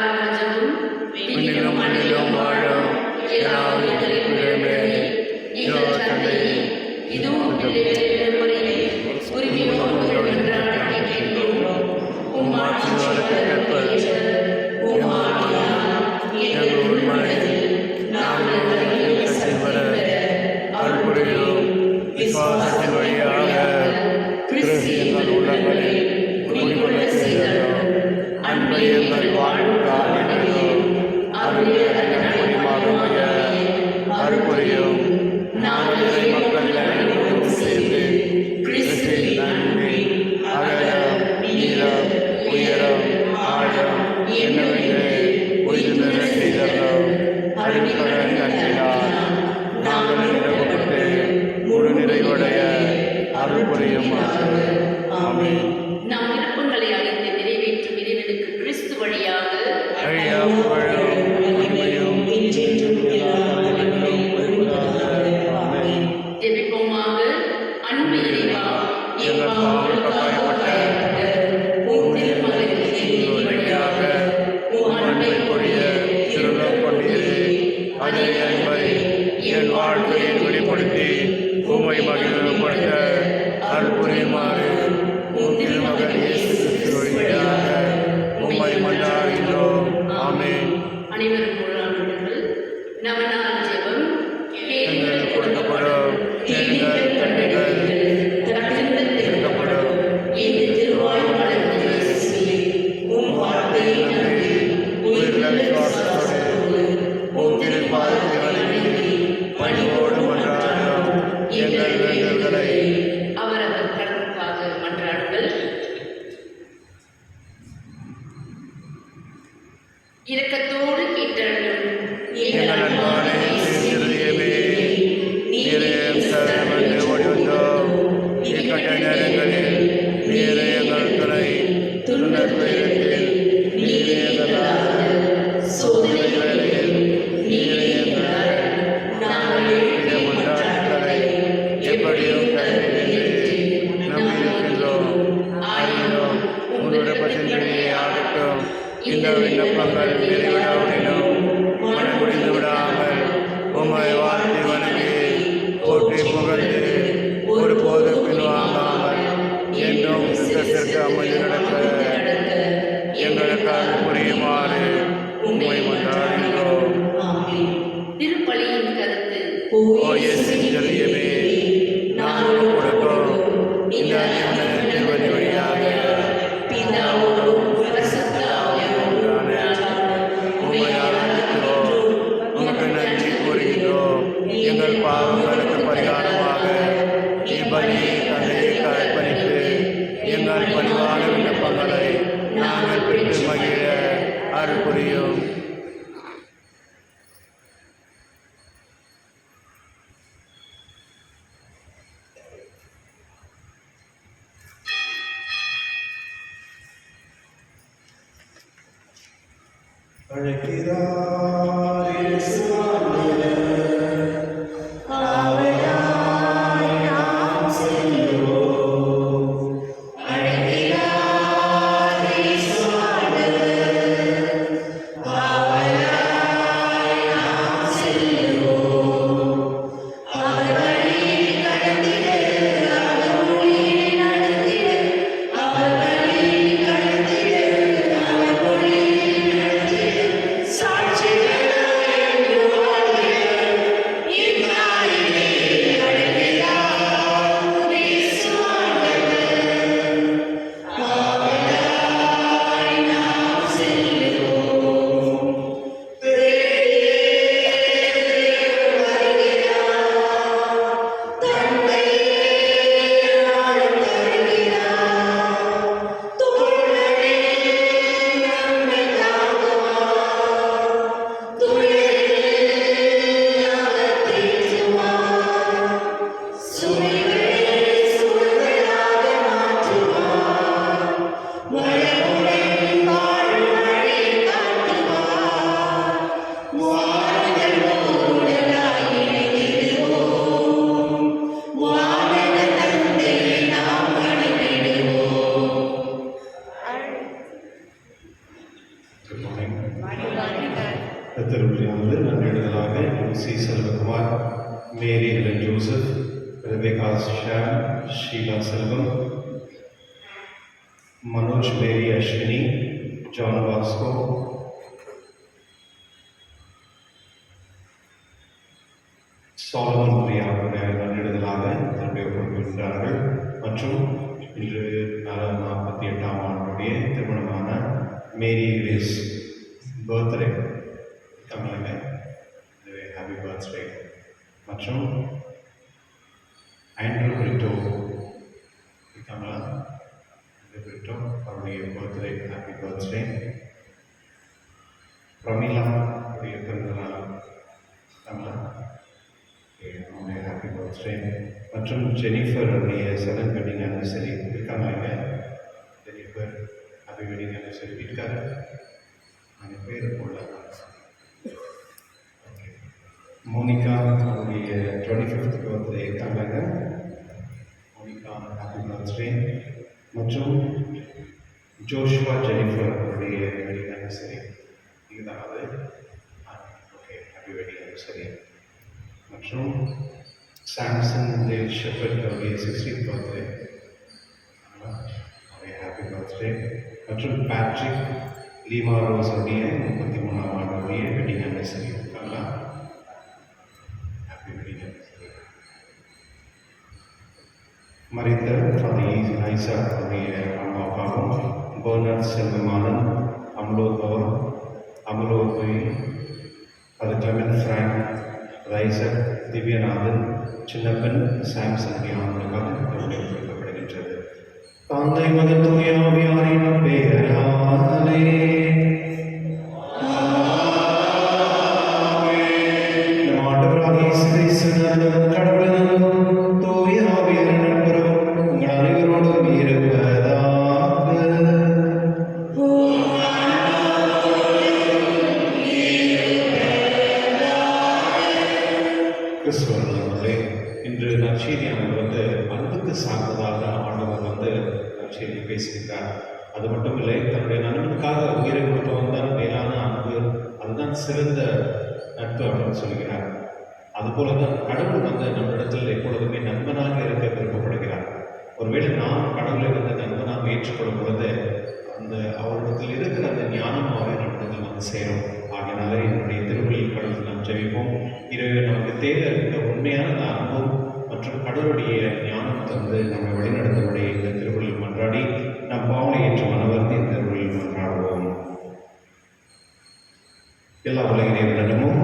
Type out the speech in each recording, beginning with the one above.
பரமஜமும் விண்ணிலும் மண்ணிலும் வாழும் எல்லா உயிர்களிடமே இதோ தந்தையே, இதுவும் பிள்ளைகளின் முறையை உரிமையோடு அழைக்கின்றோம். உம் ஆட்சி வரக்கேற்ப எங்கள் உள்மனதில் நாங்கள் கட்சி வர அருள்புரியும். விசுவாசத்தின் வழியாக கிறிஸ்து எங்கள் உள்ளங்களில் குடிகொள்ள செய்தோம். அன்பை எங்கள் வாழ்வுக்காக அருள்புரியுமாக அருள்புரியும். நாங்கள் இறை மக்கள் அனைவரும் சேர்ந்து கிறிஸ்துவின் நன்மை அகலம் நீளம் உயரம் ஆழம் என்னவென்று உயிர்நெற செய்தோம். அருட்கடன் கட்டினார் நாங்கள் நிறுவப்பட்டு முழு நிறைவடைய அருள் புரியுமாக. ஆமென். நம் விருப்பங்களை அறிந்து நிறைவேற்றும் இறைவனுக்கு கிறிஸ்து வழியாக ஜெபிப்போமாக. அன்பு இறைவா, எங்கள் பாவங்களுக்காக உம் திருமகனின் வழியாக உம் அன்பை பொழிய திருவுளம் கொண்டீரே. அதே அன்பை என் வாழ்க்கையில் வெளிப்படுத்தி உம்மை மகிழ்வுபடுத்த அருள் புரியுமாறு உம் திருமகன் இயேசு கிறிஸ்து வழியாக உம்மை மன்றாடுகிறோம். ஆமென். அனைவரும் முழாங்கள். நவநாள் ஜெபம். எங்கள் கொடுக்கப்படும் எங்கள் கண்ணிகள் திறக்கப்படும். இந்த திருவாய் வளர்ந்த இயேசுவே, உம் வார்த்தையை நம்பி உயிர்களை விசுவாசத்தோடு உம் திருப்பாதத்தை வணங்கி பணிவோடு மன்றாடும் எங்கள் வேண்டுதல்களை அவரவர் கடனுக்காக மன்றாடுங்கள். இரக்கத்தோடு கேட்டருளும் எங்கள் அன்பான இருதயமே, நீரே சரணமென்று ஓடி வந்தோம். இக்கட்ட நேரங்களில் நீரே எங்கள் துணை. துன்பத் துயரத்தில் நீரே எங்கள் ஆறுதல். சோதனை வேளையில் நீரே எங்கள் அரண். நாங்கள் எழுப்பிய மன்றாட்டுக்களை எப்படியும் கைவிட்டு நம்பியிருக்கின்றோம். ஆயினும் உம் விருப்பத்தின் வழியே ஆகட்டும். இந்த விண்ணப்பங்கள் நிறைவிடாவிடனும் மனமுடிந்து விடாமல் உம்மை வாழ்த்தி வணங்கி போற்றி புகழ்ந்து ஒருபோது பின்வாங்காமல் என்றும் சுத்தத்திற்கு அமைதி நடக்க எங்களுக்காக புரியுமாறு உம்மை மன்றாடுகிறோம். திருப்பலியின் கருத்து. ஓ இயேசுவின் இதயமே, நாங்கள் கொடுக்கும் இந்த திருவடி வழியாக பிதாவோடும் பரிசுத்த ஆவியோடும் உம்மை ஆராதிக்கிறோம். உமக்கு நன்றி கூறுகிறோம். எங்கள் பாவங்களுக்கு பரிகாரமாக இப்பலியை தந்தையை அர்ப்பணித்து எங்கள் பணிவான விண்ணப்பங்களை நாங்கள் பெற்று மகிழ அருள் புரியும். சாட்சிகள் morning. திருப்பதியானது நன்னெடுதலாக C Selvakumar, Mary Helen Joseph, Rebecca Sham, Sheela Selvam, Manoj Mary Ashwini, John Vasco, Solomon பிரியாவுடைய நன்னெடுதலாக தன்னுடைய பொறுப்பிருக்கிறார்கள். மற்றும் இன்று 48ஆம் ஆண்டுடைய திருமணமான மேரி கிரேஸ் பர்த்டே தமிழக ஹாப்பி பர்த்டே. மற்றும் ஆண்ட்ரூ பிரிட்டோ தமிழா பிரிட்டோ அவருடைய பர்த்டே ஹாப்பி பர்த்டே. பிரமிளா உடைய பிறந்தநாள் தமிழா அவருடைய ஹாப்பி பர்த்டே. மற்றும் ஜெனிஃபர் உடைய 7th வெட்டிங் ஆனிவர்சரி இருக்காங்க. ஜெனிஃபர் ஹாப்பி வெட்டிங் ஆனிவர்சரி இருக்காரு. அந்த பேர் போல மோனிகா அவருடைய 25th பர்த்டே இருக்காங்க. Monica happy birthday. மற்றும் ஜோஷுவா ஜெனிஃபர் அவருடைய வெட்டிங் ஆனிவர்சரி இதுதான் அது. Okay, happy wedding anniversary. மற்றும் சாம்சன் தேவ் ஷெப்பர்ட் அவருடைய 60th பர்த்டே அவருடைய ஹாப்பி பர்த்டே. மற்றும் பேட்ரிக் லீமா ரோஸ் உடைய 33ஆம் ஆண்டுடைய வெட்டிங் ஆனிவர்சரி இருக்காங்களா? Happy wedding anniversary. மறைந்த ஃபாதர் ஐசா அவருடைய அம்மா அப்பாவும் பர்னார்ட் செல்வமானன், அமலோத் பவர், அமலோத் அது கிளமெண்ட் ஃப்ராங்க், ரைசர், திவ்யநாதன், சின்னப்பன், சாம்சன் அவர்களுக்காக கொடுக்கப்படுகின்றது. தந்தை மகன் தூய ஆவியாரின் பெயராலே நம் ஆண்டவராகிய இயேசு கிறிஸ்துவின் கடவுளின் அன்பும் தூய ஆவியாரின் நட்புறவும் உங்கள் அனைவரோடும் இருப்பதாக. கிறிஸ்துவர்களே, இன்று நற்செய்தியானது அன்புக்கு சார்ந்ததாக ஆண்டவர் நற்செய்தி பேசுகிறார். அது மட்டும் இல்லை, தன்னுடைய நண்பனுக்காக உயிரை கொடுத்தவன் தான் மேலான அன்பு, அதுதான் சிறந்த நட்பு அப்படின்னு சொல்கிறார். அதுபோல தான் கடவுள் நம்மிடத்தில் எப்பொழுதுமே நண்பனாக இருக்க விருப்பப்படுகிறார். ஒருவேளை நாம் கடவுளை நண்பனாக ஏற்றுக்கொள்ளும் பொழுது அந்த அவரிடத்தில் இருக்கிற அந்த ஞானம் அவரிடத்தில் சேரும். ஆகினாலே என்னுடைய திருவள்ளியில் கடவுள் நாம் ஜெபிப்போம். இறைவன் நமக்கு தேவை இருக்கிற உண்மையான அன்பும் மற்றும் கடவுளுடைய ஞானம் தந்து நம்மை வழிநடத்தக்கூடிய இந்த திருவள்ளியில் மன்றாடி நம் பாவனை ஏற்று மனவர்ந்து இந்த திருவள்ளியில் மன்றாடுவோம். எல்லா உலகினரிடமும்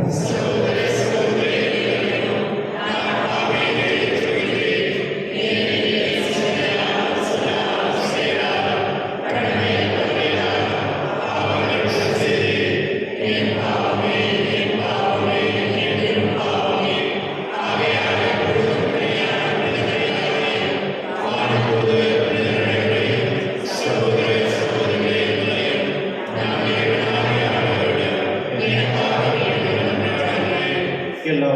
எல்லா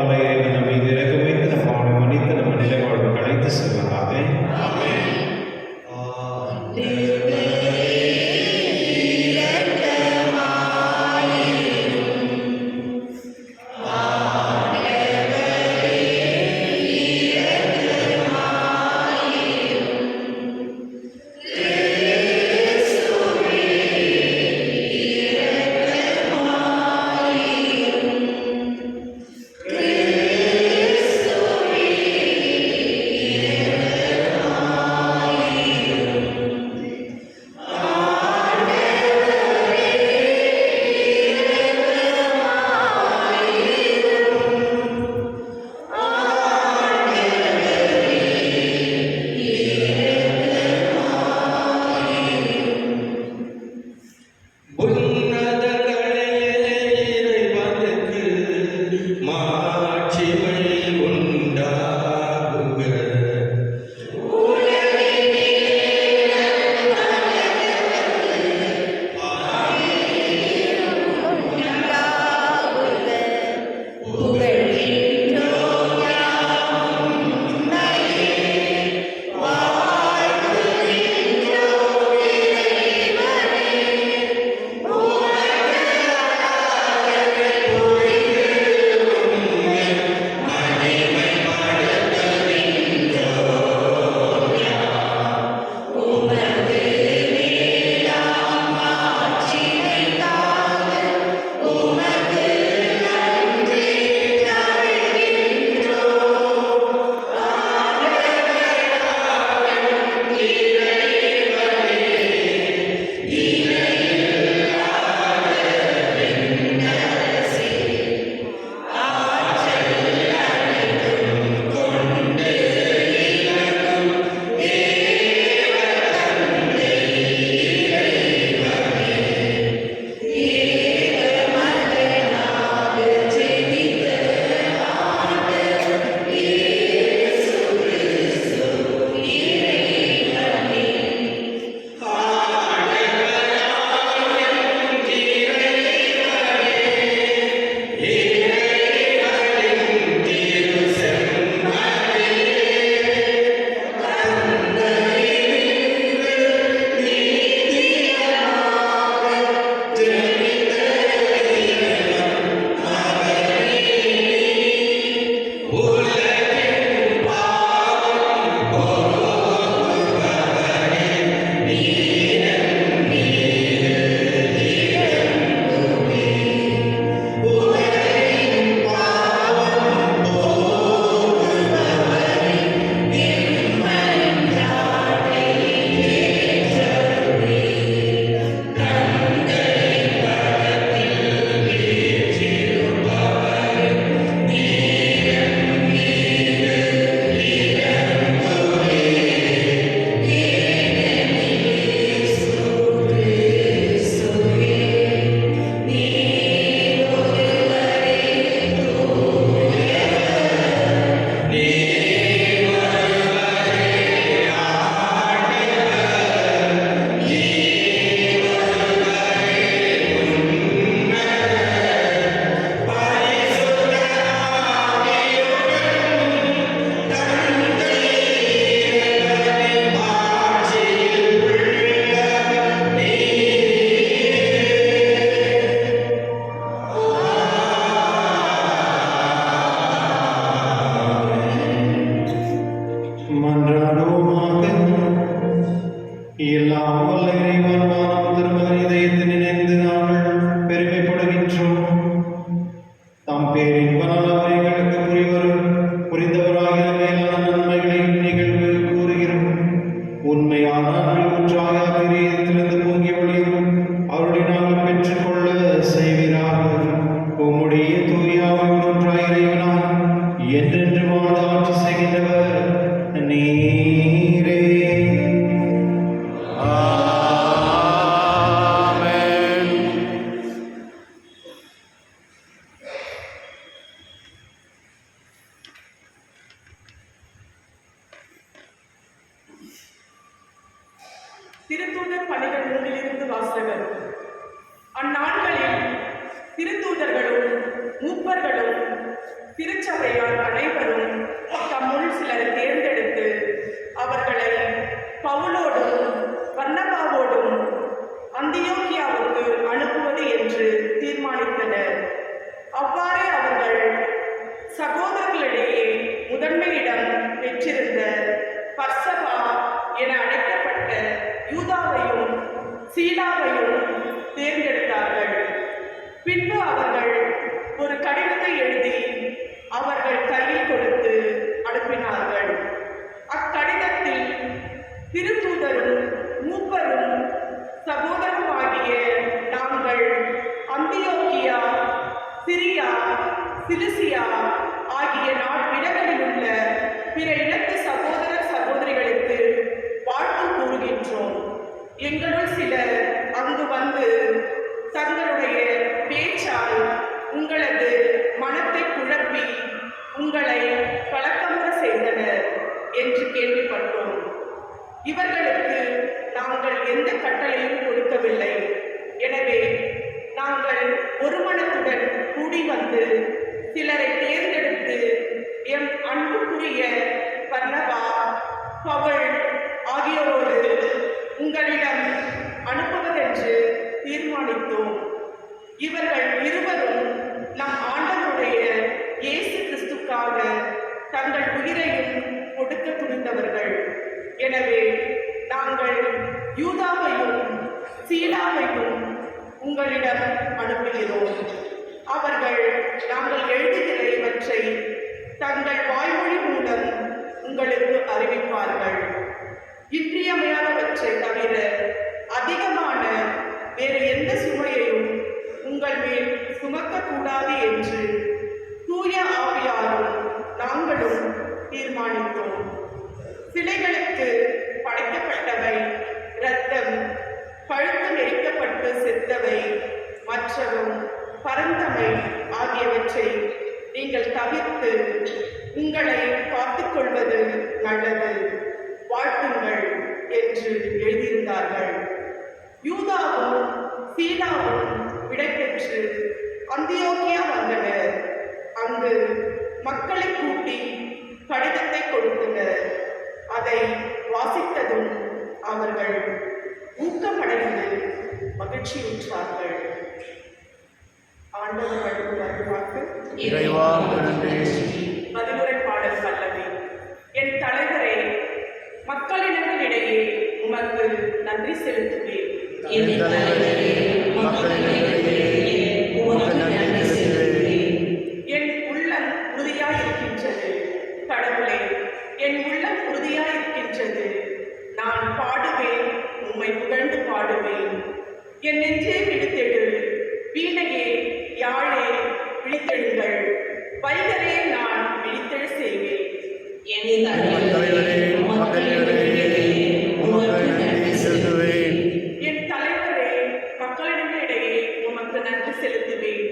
பெருமைப்படுகின்றோம். தாம் பேரின்ப நலவரை எங்களுக்கு புரிந்தவராகிய மேலான நன்மைகளை நிகழ்வு கூறுகிறோம். உண்மையான நல்குற்றாக பெரியத்திலிருந்து பொங்கி வழியும் அவருடைய நாங்கள் பெற்றுக்கொள்ள செய்கிறார். உம்முடைய தூயாவோடு ஒன்றாய் இறைவனாய் என்றென்று வாழ்ந்து ஆட்சி செய்கின்றவர் நீரே. ஆமென். திருத்தூதர் பணிகள் நூலிலிருந்து வாசகர். அந்நாட்களில் திருத்தூதர்களும் மூப்பர்களும் திருச்சபையார் அனைவரும் தம்முள் சிலர் தேர்ந்தெடுத்து அவர்களை பவுலோடும் பர்னபாவோடும் அந்தியோக்கியாவுக்கு அனுப்புவது என்று தீர்மானித்தனர். அவ்வாறே அவர்கள் சகோதரர்களிடையே முதன்மையிடம் பெற்றிருந்த பர்சபா என அழைக்கப்பட்ட யூதாவையும் சீலாவையும் தேர்ந்தெடுத்தார்கள். பின்பு அவர்கள் ஒரு கடிதத்தை எழுதி அவர்கள் கையில் கொடுத்து அனுப்பினார்கள். அக்கடிதத்தில் திருத்தூதரும் மூப்பரும் சகோதரருமாகிய நாங்கள் அந்தியோக்கியா, சிரியா, சிலிசியா ஆகிய இடங்களில் உள்ள பிற இனத்து சகோதர சகோதரிகளுக்கு வாழ்த்து கூறுகின்றோம். எங்களுள் சிலர் அங்கு வந்து தங்களுடைய பேச்சால் உங்களது மனத்தை குழப்பி உங்களை கலக்கமுற செய்தனர் என்று கேள்விப்பட்டோம். இவர்களுக்கு நாங்கள் எந்த கட்டளையும் கொடுக்கவில்லை. எனவே நாங்கள் ஒரு மனத்துடன் கூடி வந்து சிலரை தேர்ந்தெடுத்து எம் அன்புக்குரிய பர்னபா, பவுல் ஆகியோரோடு உங்களிடம் அனுப்புவதென்று தீர்மானித்தோம். இவர்கள் இருவரும் நம் ஆண்டவருடைய இயேசு கிறிஸ்துக்காக தங்கள் உயிரையும் கொடுக்க துணிந்தவர்கள். எனவே நாங்கள் யூதாவையும் சீலாவையும் உங்களிடம் அனுப்புகிறோம். அவர்கள் நாங்கள் எழுதுகிற இவற்றை தங்கள் வாய்மொழி மூலம் உங்களுக்கு அறிவிப்பார்கள். இன்றியமையாதவற்றை தவிர அதிகமான வேறு எந்த சுமையையும் உங்கள் மேல் சுமக்கக்கூடாது என்று தூய ஆவியாரும் நாங்களும் தீர்மானித்தோம். சிலைகளுக்கு படைக்கப்பட்டவை, இரத்தம், கழுத்து நெரிக்கப்பட்டு செத்தவை, மற்றவும் பரந்தமை ஆகியவற்றை நீங்கள் தவிர்த்து உங்களை காத்துக்கொள்வது நல்லது. வாழ்த்துங்கள் என்று எழுதியிருந்தார்கள். யூதாவும் சீலாவும் விடைபெற்று அந்தியோக்கியா வந்தனர். அங்கு மக்களை கூட்டி கடிதத்தை கொடுத்தனர். அதை வாசித்ததும் அவர்கள் ஊக்கமடைந்து மகிழ்ச்சியுற்றார்கள். ஆண்டவர் வழங்கும் அருள்வாக்கு. இறைவா நன்றி. பதிலுரை பாடல் பல்லவி. என் தலைவரே, மக்களினங்களிடையே உமக்கு நன்றி செலுத்துவேன். என் தலைவரே, மக்களிடையே உமக்கு நன்றி செலுத்துவேன். என் உள்ளம் உறுதியாயிருக்கின்றது. கடவுளே, என் உள்ளம் உறுதியாயிருக்கின்றது. நான் பாடுவேன், உம்மை புகழ்ந்து பாடுவேன். என் நெஞ்சே விழித்தெடு, வீணையே யாழே விழித்தெடுங்கள். வைகரே நான் விழித்தெழ செய்வேன். என் தலைவரே, மக்களிடையே உமக்கு நன்றி செலுத்துவேன். என் தலைவரே, மக்களிடங்களிடையே உமக்கு நன்றி செலுத்துவேன்.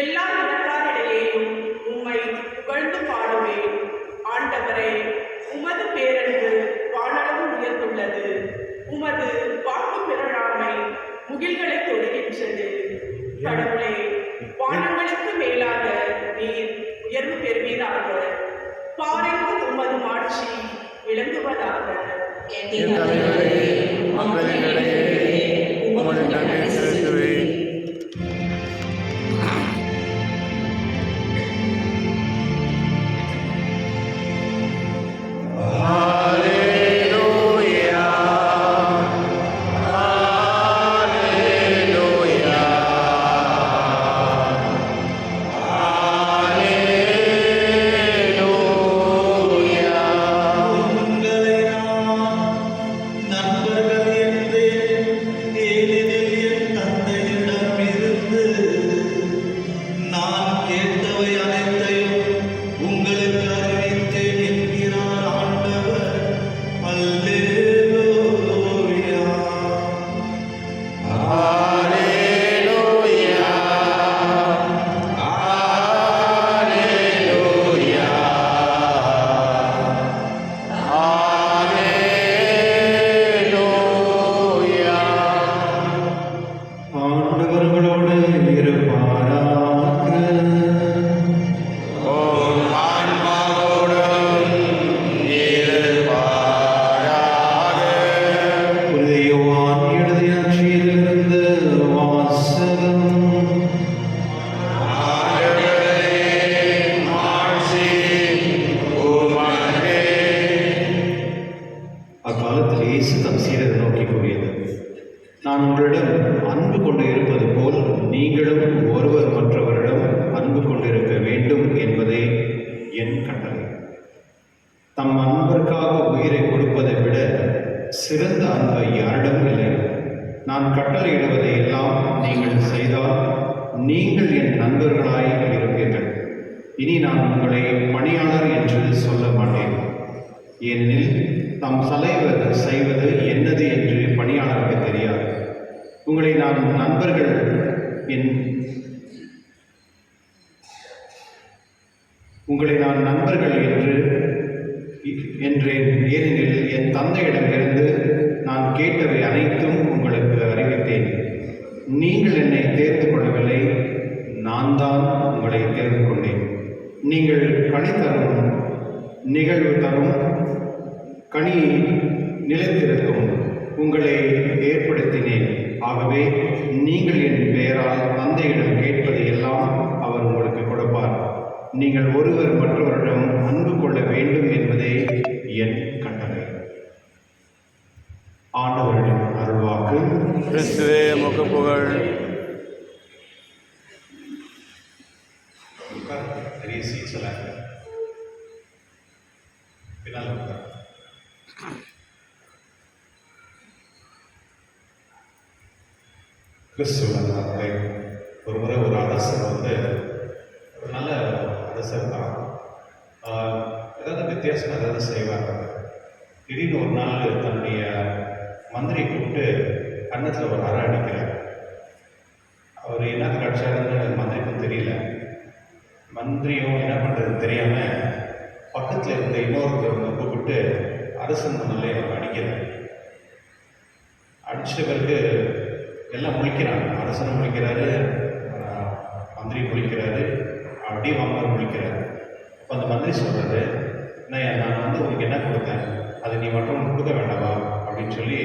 எல்லா இனத்தாரிடையேயும் உம்மை புகழ்ந்து பாடுவேன். ஆண்டவரே, உமது பேரன்பு வானளவு உயர்ந்துள்ளது. உமது வாக்கு பிறழாமை முகில்களை தொடுகின்றது. கடவுளே, வானங்களுக்கு மேலாக நீர் உயர்வு பெறுவீராக. பாரெங்கும் உமது மாட்சி விளங்குவதாக. என் தலைவரே, மக்களிடையே உமக்கு நன்றி செலுத்துவேன். Hallelujah, hallelujah. நீங்கள் ஒருவர் மற்றவரிடம் அன்பு கொண்டிருக்க வேண்டும் என்பதே என் கட்டளை. தம் அன்பிற்காக உயிரை கொடுப்பதை விட சிறந்த அன்பை யாரிடமும் இல்லை. நான் கட்டளையிடுவதை எல்லாம் நீங்கள் செய்தால் நீங்கள் என் நண்பர்களாய் இருப்பீர்கள். இனி நான் உங்களை பணியாளர் என்று சொல்ல மாட்டேன். ஏனெனில் தாம் தலைவர் செய்வது என்னது என்று பணியாளருக்கு தெரியாது. உங்களை நான் நண்பர்கள் என்றேன். ஏனெனில் என் தந்தையிடமிருந்து நான் கேட்டவை அனைத்தும் உங்களுக்கு அறிவித்தேன். நீங்கள் என்னை தேர்ந்து கொள்ளவில்லை, நான் தான் உங்களை தேர்ந்து கொண்டேன். நீங்கள் கனி தரும், நிகழ்வு தரும், கனி நிலைத்திருக்கும் உங்களை ஏற்படுத்தினேன். ஆகவே நீங்கள் என் பெயரால் தந்தையிடம் கேட்பதை எல்லாம் அவர் உங்களுக்கு கொடுப்பார். நீங்கள் ஒருவர் மற்றவரிடம் அன்பு கொள்ள வேண்டும் என்பதே என் கட்டளை. ஆண்டவரின் அருள்வாக்கு. கிறிஸ்துவே உமக்கு புகழ். நிறைய சீட்ஸ் எல்லாம் பின்னால் உட்கார். கிறிஸ்துவ ஒரு முறை ஒரு அரசர் ஒரு நல்ல அரசர் தான். ஏதாவது வித்தியாசமாக ஏதாவது செய்வாங்க. திடீர்னு ஒரு நாள் தன்னுடைய மந்திரியை கூப்பிட்டு கன்னத்தில் ஒரு அறை அடிக்கிறார். அவர் என்னத்துக்கு அடிச்சாருன்னு மந்திரிக்கும் தெரியல. மந்திரியும் என்ன பண்ணுறதுன்னு தெரியாமல் பக்கத்தில் இருந்த இன்னொருத்தவங்க கூப்பிட்டு அரசன் முன்னாலே அவர் அடிக்கிறார். அடிச்சிட்ட பிறகு எல்லாம் முழிக்கிறாங்க. அரசனும் முழிக்கிறாரு, மந்திரி முழிக்கிறாரு, அடி வாங்கவர் முழிக்கிறாரு. அப்போ அந்த மந்திரி சொல்கிறாரு, நான் உனக்கு என்ன கொடுத்தேன், அதை நீ மற்றவங்களுக்கு கொடுக்க வேண்டாமா அப்படின்னு சொல்லி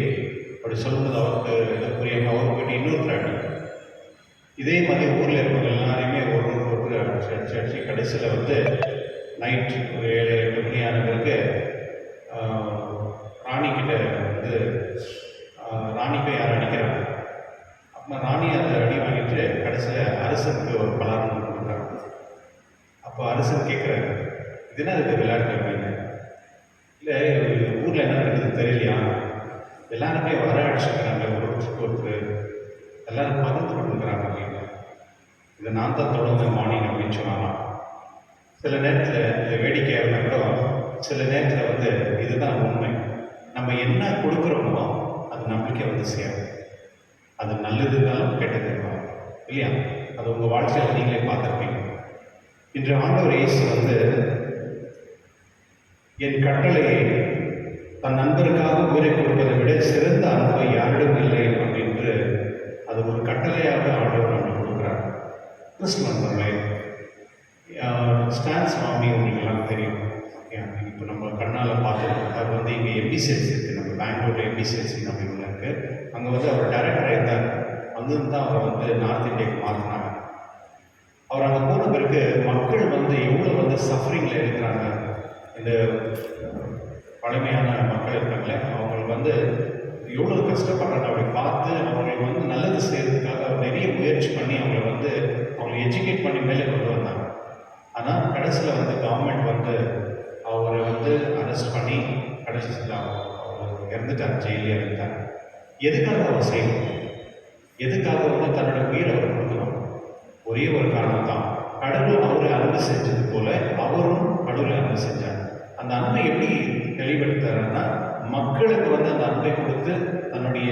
அப்படி சொல்லும்போது அவருக்கு எதை புரியாமல் அவர் போயிட்டு இன்னொருத்தர் அடி. இதே மாதிரி ஊரில் இருக்கிறவங்க எல்லாரையுமே ஒருத்தர் அடிச்சு கடைசியில் நைட் ஒரு 7-8 மணி ஆன பிறகு ராணிக்கிட்ட ராணிக்கு யார் அடிக்கிறாங்க. அப்போ ராணி அதை அடி வாங்கிட்டு கடைசியில் அரசனுக்கு ஒரு பலன் கொடுக்குறாங்க. அப்போ அரசன் கேட்குறாரு, இது என்ன அதுக்கு விளையாட்டு அப்படின்னு. இல்லை ஊரில் என்ன நடக்குதுன்னு தெரியலையா, எல்லாருமே வர அடிச்சுக்கிறாங்க, ஒருத்தர் எல்லாரும் பகிர்ந்து கொடுக்குறாங்க அப்படின்னு. இதை நான் தான் தொடர்ந்து மார்னிங் அப்படின்னு சொன்னாங்க. சில நேரத்தில் இந்த வேடிக்கையாக இருந்தால் கூட சில நேரத்தில் இதுதான் உண்மை. நம்ம என்ன கொடுக்குறோமோ அது நம்மளுக்கே சேரும். அது நல்லது இருந்தாலும் கெட்டது இருந்தாலும் இல்லையா, அது உங்கள் வாழ்க்கையில் நீங்களே பார்த்துருப்பீங்க. இன்று ஆண்டவர் இயேசு என் கட்டளையை தன் நண்பருக்காக உயிரை கொடுப்பதை விட சிறந்த அன்பை யாரிடம் இல்லை அப்படின்று அது ஒரு கட்டளையாக ஆண்டவர் நம்மளுக்கு கொடுக்குறார். கிறிஸ்துவ நண்பர்களே, ஸ்டான் சுவாமி உங்களுக்கெல்லாம் தெரியும். இப்போ நம்ம கண்ணால் பார்த்துருக்கோம். அவர் இங்கே எம்பிசிஎல்சி இருக்குது, நம்ம பெங்களூரில் எம்பிசிஎல்சி அப்படின்னு ஒன்று இருக்குது. அங்கே அவர் டைரக்டராக இருந்தார். அங்கிருந்து தான் அவர் நார்த் இந்தியாவுக்கு மாற்றினாங்க. அவர் அங்கே போன பிறகு மக்கள் எவ்வளோ சஃபரிங்கில் இருக்கிறாங்க. இந்த பழமையான மக்கள் இருக்காங்களே, அவங்களுக்கு எவ்வளோ கஷ்டப்படுறாங்க அப்படி பார்த்து அவங்களுக்கு நல்லது செய்கிறதுக்காக அவர் நிறைய முயற்சி பண்ணி அவங்களை எஜுகேட் பண்ணி மேலே கொண்டு வந்தாங்க. ஆனால் கடைசியில் கவர்மெண்ட் அவரை அரெஸ்ட் பண்ணி கடைசியில் அவர் இறந்துட்டார், ஜெயிலே இருந்தார். எதுக்காக அவர் செய்யணும், எதுக்காக தன்னோட உயிரை அவர் கொடுக்கணும்? ஒரே ஒரு காரணம் தான், கடவுள் அவரை அன்பு செஞ்சது போல அவரும் கடவுளை அன்பு செஞ்சார். அந்த அன்பை எப்படி தெளிவெடுத்தாருன்னா, மக்களுக்கு அந்த அன்பை கொடுத்து தன்னுடைய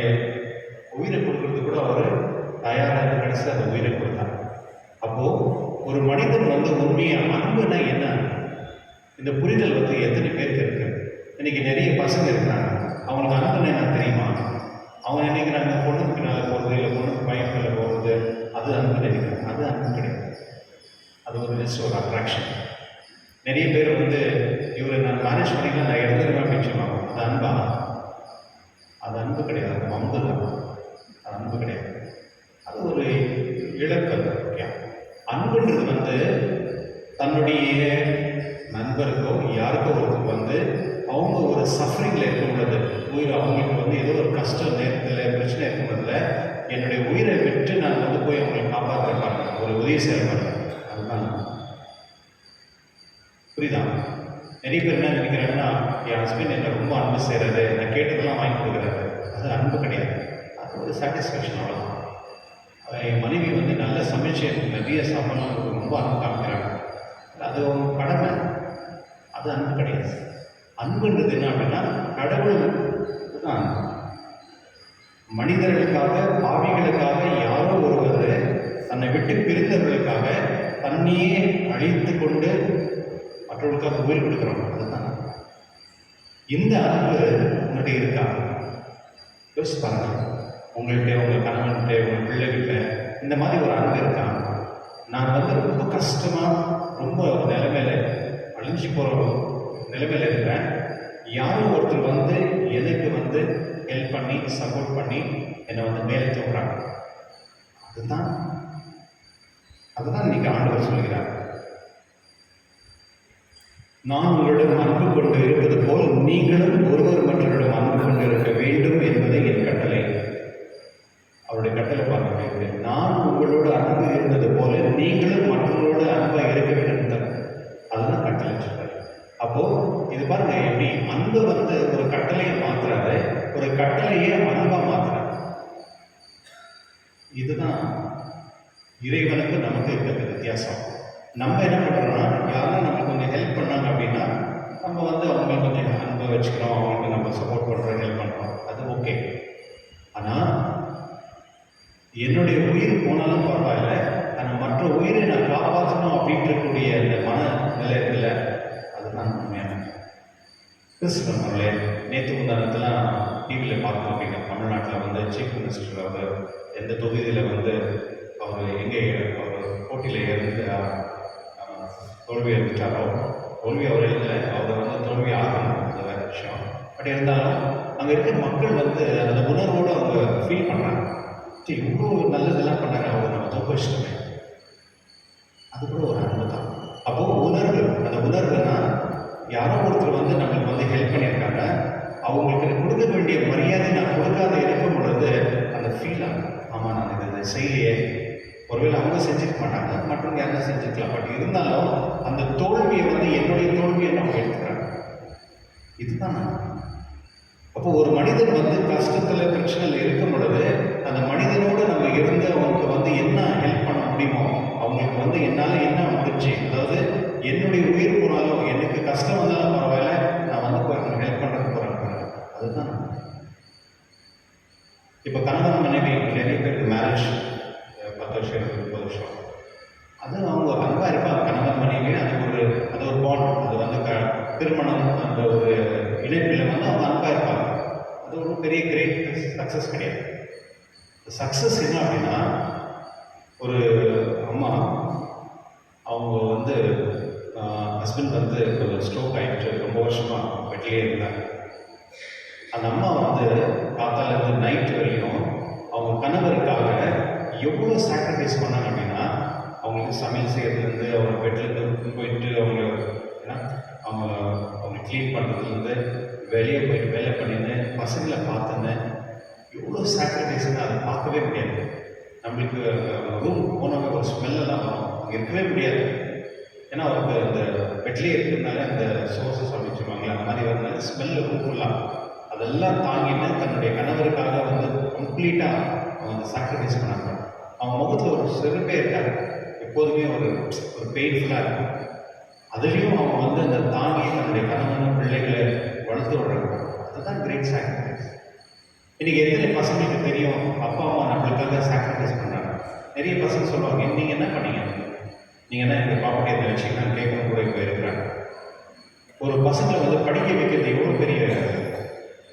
உயிரை கொடுக்கறது கூட அவர் தயாராக கடைசி அந்த உயிரை கொடுத்தார். அப்போது ஒரு மனிதன் உண்மையாக அன்புனா என்ன, இந்த புரிதல் எத்தனை பேருக்கு இருக்கு? இன்னைக்கு நிறைய பசங்க இருக்கிறாங்க, அவங்களுக்கு அன்புனா என்ன தெரியுமா? அவங்க நினைக்கிறாங்க பொண்ணுக்கு பின்னால் போகிறது, இல்லை பொண்ணுக்கு பையன் மேலே போகிறது, அது அன்பு நினைக்கிறாங்க. அது அன்பு கிடையாது. அது ஜஸ்ட் ஒரு அட்ராக்ஷன். நிறைய பேர் இவரை நான் மேரேஜ் பண்ணிக்கலாம், நான் எடுத்துருவேன் அப்படின்னு சொல்லுவாங்க. அது அன்பா? அது அன்பு கிடையாது, அது மம்பு தான். அது அன்பு கிடையாது, அது ஒரு இழப்பு. அன்புன்றது தன்னுடைய நண்பருக்கோ யாருக்கோ ஒருத்தர் அவங்க ஒரு சஃபரிங்கில் இருக்கும் பொழுது உயிர் அவங்களுக்கு வந்து ஏதோ ஒரு கஷ்டம் நேரத்தில் பிரச்சனை இருக்கும் பொழுதுல என்னுடைய உயிரை விட்டு நான் வந்து போய் அவங்களை காப்பாற்றுறேன், ஒரு உதவி செய்யறேன். அதுதான் புரியுதா? நிறைய பேர் என்ன நினைக்கிறாங்கன்னா, என் ஹஸ்பண்ட் என்னை ரொம்ப அன்பு செய்கிறாரு, நான் கேட்டதெல்லாம் வாங்கி கொடுக்குறாரு. அது அன்பு கிடையாது, அது ஒரு சாட்டிஸ்ஃபேக்ஷன். அவ்வளோதான். என் மனைவி வந்து நல்ல சமைச்சு நிறைய சாப்பிடலாம் ரொம்ப அன்பு காமிக்கிறாங்க, அது அவங்க கடமை. அது அன்பு கிடையாது. அன்புன்றது என்ன அப்படின்னா, கடவுள் தான் மனிதர்களுக்காக, பாவிகளுக்காக யாரோ ஒருவர் தன்னை விட்டு பிரிந்தவர்களுக்காக தன்னையே அழித்து கொண்டு மற்றவர்களுக்காக உயிர் கொடுக்குறோம். அதுதான் இந்த அன்பு உங்கள்கிட்ட இருக்கா? யோசிச்சு பாருங்க. உங்கள்கிட்ட, உங்கள் கணவன்கிட்ட, உங்கள் பிள்ளைகிட்ட இந்த மாதிரி ஒரு அன்பு இருக்கா? நான் வந்து ரொம்ப கஷ்டமாக, ரொம்ப நிலைமையில அழிஞ்சு போகிற நிலைமையில் இருக்கிறேன், யாரும் ஒருத்தர் வந்து எனக்கு வந்து ஹெல்ப் பண்ணி சப்போர்ட் பண்ணி என்னை வந்து மேலே தூக்குறாங்க. அதுதான் இன்னைக்கு ஆண்டவர் சொல்கிறார். நான் உங்களிடம் அன்பு கொண்டு இருப்பது போல் நீங்களும் ஒருவர் மற்றவரிடம் அன்பு கொண்டு இருக்க வேண்டும் என்பதை என் கட்டளை. அவருடைய கட்டளை பார்க்க, நான் உங்களோட அன்பு இருந்தது போல நீங்களும் மற்றவர்களோட அன்பாக இருக்க வேண்டும். அதுதான் கட்டளை சொல்றாரு. அப்போ இது பாருங்க, எப்படி அன்பு வந்து ஒரு கட்டளையை மாத்துறாரு, ஒரு கட்டளையே அன்பா மாத்துறாரு. இதுதான் இறைவனுக்கு நமக்கு இருக்கிற வித்தியாசம். நம்ம என்ன பண்றோம்னா, யாரும் நமக்கு கொஞ்சம் ஹெல்ப் பண்ணாங்க அப்படின்னா நம்ம வந்து அவங்களுக்கு கொஞ்சம் அன்பை வச்சுக்கிறோம், அவங்களுக்கு நம்ம சப்போர்ட் பண்ணுறோம், ஹெல்ப் பண்ணுறோம், அது ஓகே. ஆனால் என்னுடைய உயிர் போனாலும் பரவாயில்ல, ஆனால் மற்ற உயிரை நான் காப்பாற்றணும் அப்படின்றக்கூடிய அந்த மனநிலை இருக்குல்ல, அதுதான் உண்மையான கிறிஸ்தவர்களே. நேற்று முந்தானத்தெல்லாம் டிவியில் பார்த்துருப்பீங்க, தமிழ்நாட்டில் வந்து சீஃப் மினிஸ்டர் அவர் எந்த தொகுதியில் வந்து அவர் எங்கே அவர் போட்டியில் இருந்து தோல்வி எழுந்துட்டாரோ, தோல்வி அவர் இல்லை, அவரை வந்து தோல்வி ஆகணும், அது வேறு விஷயம். பட் இருந்தாலும் அங்கே இருக்கிற மக்கள் வந்து அந்த உணர்வோடு அவங்க ஃபீல் பண்ணுறாங்க, சரி இவ்வளோ நல்லதெல்லாம் பண்ணாங்க, அவங்க நம்ம தோக்க வச்சுட்டோமே. அது கூட ஒரு அன்பு தான். அப்போது உணர்வு, அந்த உணர்வுனா யாரோ ஒருத்தர் வந்து நம்மளுக்கு வந்து ஹெல்ப் பண்ணியிருக்காங்க, அவங்களுக்கு கொடுக்க வேண்டிய மரியாதை நான் கொடுக்காத இருக்கும் பொழுது அந்த ஃபீல் ஆகும், ஆமாம் நான் இதை செய்யலையே. ஒருவேளை அவங்க செஞ்சுக்க மாட்டாங்க, மற்றவங்க யாரும் செஞ்சுக்கலாம். பட் இருந்தாலும் அந்த தோல்வியை வந்து என்னுடைய தோல்வியை நம்ம எடுத்துக்கிறாங்க. இதுதான் அப்போ ஒரு மனிதன் வந்து கஷ்டத்தில் பிரச்சனையில் இருக்கும் பொழுது அந்த மனிதனோடு நம்ம இருந்து அவங்களுக்கு வந்து என்ன ஹெல்ப் பண்ண முடியுமோ அவங்களுக்கு வந்து என்னால் என்ன முடிஞ்சு, அதாவது என்னுடைய உயிர் போனாலும் எனக்கு கஷ்டம் வந்தாலும் பரவாயில்ல, நான் வந்து போய் ஹெல்ப் பண்ணுறதுக்கு போகிறேன். அதுதான் இப்போ கணவன் மனைவி நிறைய பேருக்கு மேரேஜ் 10 வருஷம் 30 வருஷம், அது அவங்க அன்பாக இருப்பாங்க. கணவன் மனைவி அது ஒரு பாண்ட், அது வந்து திருமணம் அந்த ஒரு இணைப்பில் வந்து அவங்க அன்பாக இருப்பாங்க. அது ஒரு பெரிய கிரேட் சக்ஸஸ் கிடையாது. சக்ஸஸ் என்ன அப்படின்னா, ஒரு அம்மா அவங்க வந்து ஹஸ்பண்ட் வந்து ஒரு ஸ்ட்ரோக் ஆகிட்டு ரொம்ப வருஷமாக பெட்லேயே இருந்தாங்க. அந்த அம்மா வந்து காத்தாலேருந்து நைட்டு வரைக்கும் அவங்க கணவருக்காக எவ்வளோ சாக்ரிஃபைஸ் பண்ணாங்க அப்படின்னா, அவங்களுக்கு சமையல் செய்கிறதுலேருந்து, அவங்க பெட்லேருந்து போயிட்டு அவங்க க்ளீன் பண்ணுறதுலேருந்து, வெளியே போயிட்டு வேலை பண்ணின்னு பசங்களை பார்த்துன்னு எவ்வளோ சாக்ரிஃபைஸ்ன்னு அதை பார்க்கவே முடியாது. நம்மளுக்கு ரூம் போனவங்க ஒரு ஸ்மெல்லாம் வரும், அங்கே இருக்கவே முடியாது. ஏன்னா அவருக்கு அந்த பெட்லேயே இருக்கிறதுனால அந்த சோர்ஸஸ் அப்படின்னு சொல்லுவாங்களே, அந்த மாதிரி வந்து ஸ்மெல்லு ரூம் ஃபுல்லாக அதெல்லாம் தாங்கிட்டு தன்னுடைய கணவருக்காக வந்து கம்ப்ளீட்டாக அவங்க சாக்ரிஃபைஸ் பண்ணாங்க. அவங்க முகத்தில் ஒரு செருப்பே இருக்காது, எப்போதுமே ஒரு பெயின்ஃபுல்லாக இருக்கும். அதுலேயும் அவங்க வந்து அந்த தாங்கி தன்னுடைய கணவன் பிள்ளைகளை வளர்த்து விடுறாங்க. அதுதான் கிரேட் சாக்ரிஃபைஸ். இன்றைக்கி எத்தனை பசங்களுக்கு தெரியும் அப்பா அம்மா நம்மளுக்காக சாக்ரிஃபைஸ் பண்ணுறாங்க? நிறைய பசங்க சொல்லுவாங்க, நீங்கள் என்ன பண்ணீங்க, நீங்கள் என்ன எங்கள் ப்ராப்பர்ட்டி எந்த வச்சுக்கலான்னு கேட்கணும் கூட இப்போ இருக்கிறாங்க. ஒரு பசங்களை வந்து படிக்க வைக்கிறது எவ்வளோ பெரிய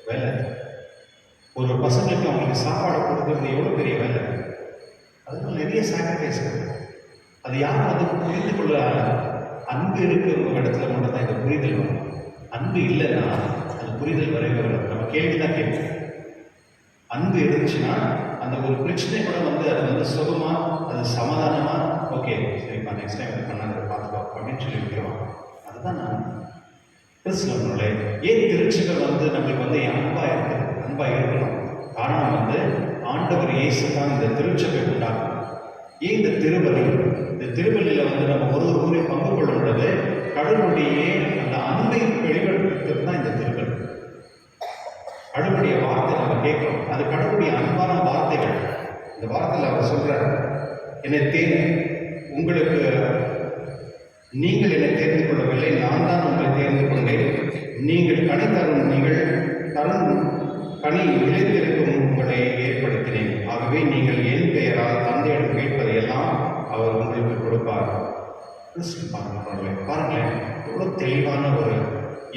வேலை, ஒரு பசங்களுக்கு அவங்களுக்கு சாப்பாடு கொடுக்கறது எவ்வளோ பெரிய வேலை, அதுக்கு நிறைய சாக்ரிஃபைஸ் இருக்குது. அது யாரும் வந்து புரிந்து கொள்ள, அன்பு இருக்கிற இடத்துல மட்டும் தான் இந்த புரிதல் வரும். அன்பு இல்லைன்னா அந்த புரிதல் வரவே வரும். நம்ம கேள்வி தான் கேட்கும். அன்பு இருந்துச்சுன்னா அந்த ஒரு பிரச்சனை கூட வந்து அது வந்து சுகமா, அது சமாதானமா, ஓகே சரிப்பா நெக்ஸ்ட் டைம் இது பண்ணாத பார்த்துக்கோ அப்படின்னு சொல்லி விட்டுருவாங்க. அதுதான் நான் கிறிஸ்துவர்களே, ஏன் திருச்சபை வந்து நம்மளுக்கு வந்து அன்பா இருக்கணும்? காரணம் வந்து ஆண்டவர் இயேசு தான் இந்த திருச்சபை உண்டாகும். ஏன் இந்த திருவள்ளியில வந்து நம்ம ஒரு ஊரை பங்கு கொள்ளும்போது கடவுளுடைய அந்த அன்பை வெளிப்படுத்துறது தான் இந்த திருவள்ளி. கடவுளுடைய வார்த்தை நம்ம கேட்கிறோம், அது கடவுளுடைய அன்பான வார்த்தைகள். இந்த வார்த்தையில் அவர் சொல்றார், உங்களுக்கு நீங்கள் என்னை தேர்ந்து கொள்ளவில்லை, நான் தான் உங்களை தேர்ந்து கொண்டேன். நீங்கள் கனி நிலைத்திருக்கும் உங்களை ஏற்படுத்தினேன். ஆகவே நீங்கள் என் பெயரால் தந்தையிடம் கேட்பதையெல்லாம் அவர் உங்களுக்கு கொடுப்பார். பாருங்களேன், எவ்வளவு தெளிவான ஒரு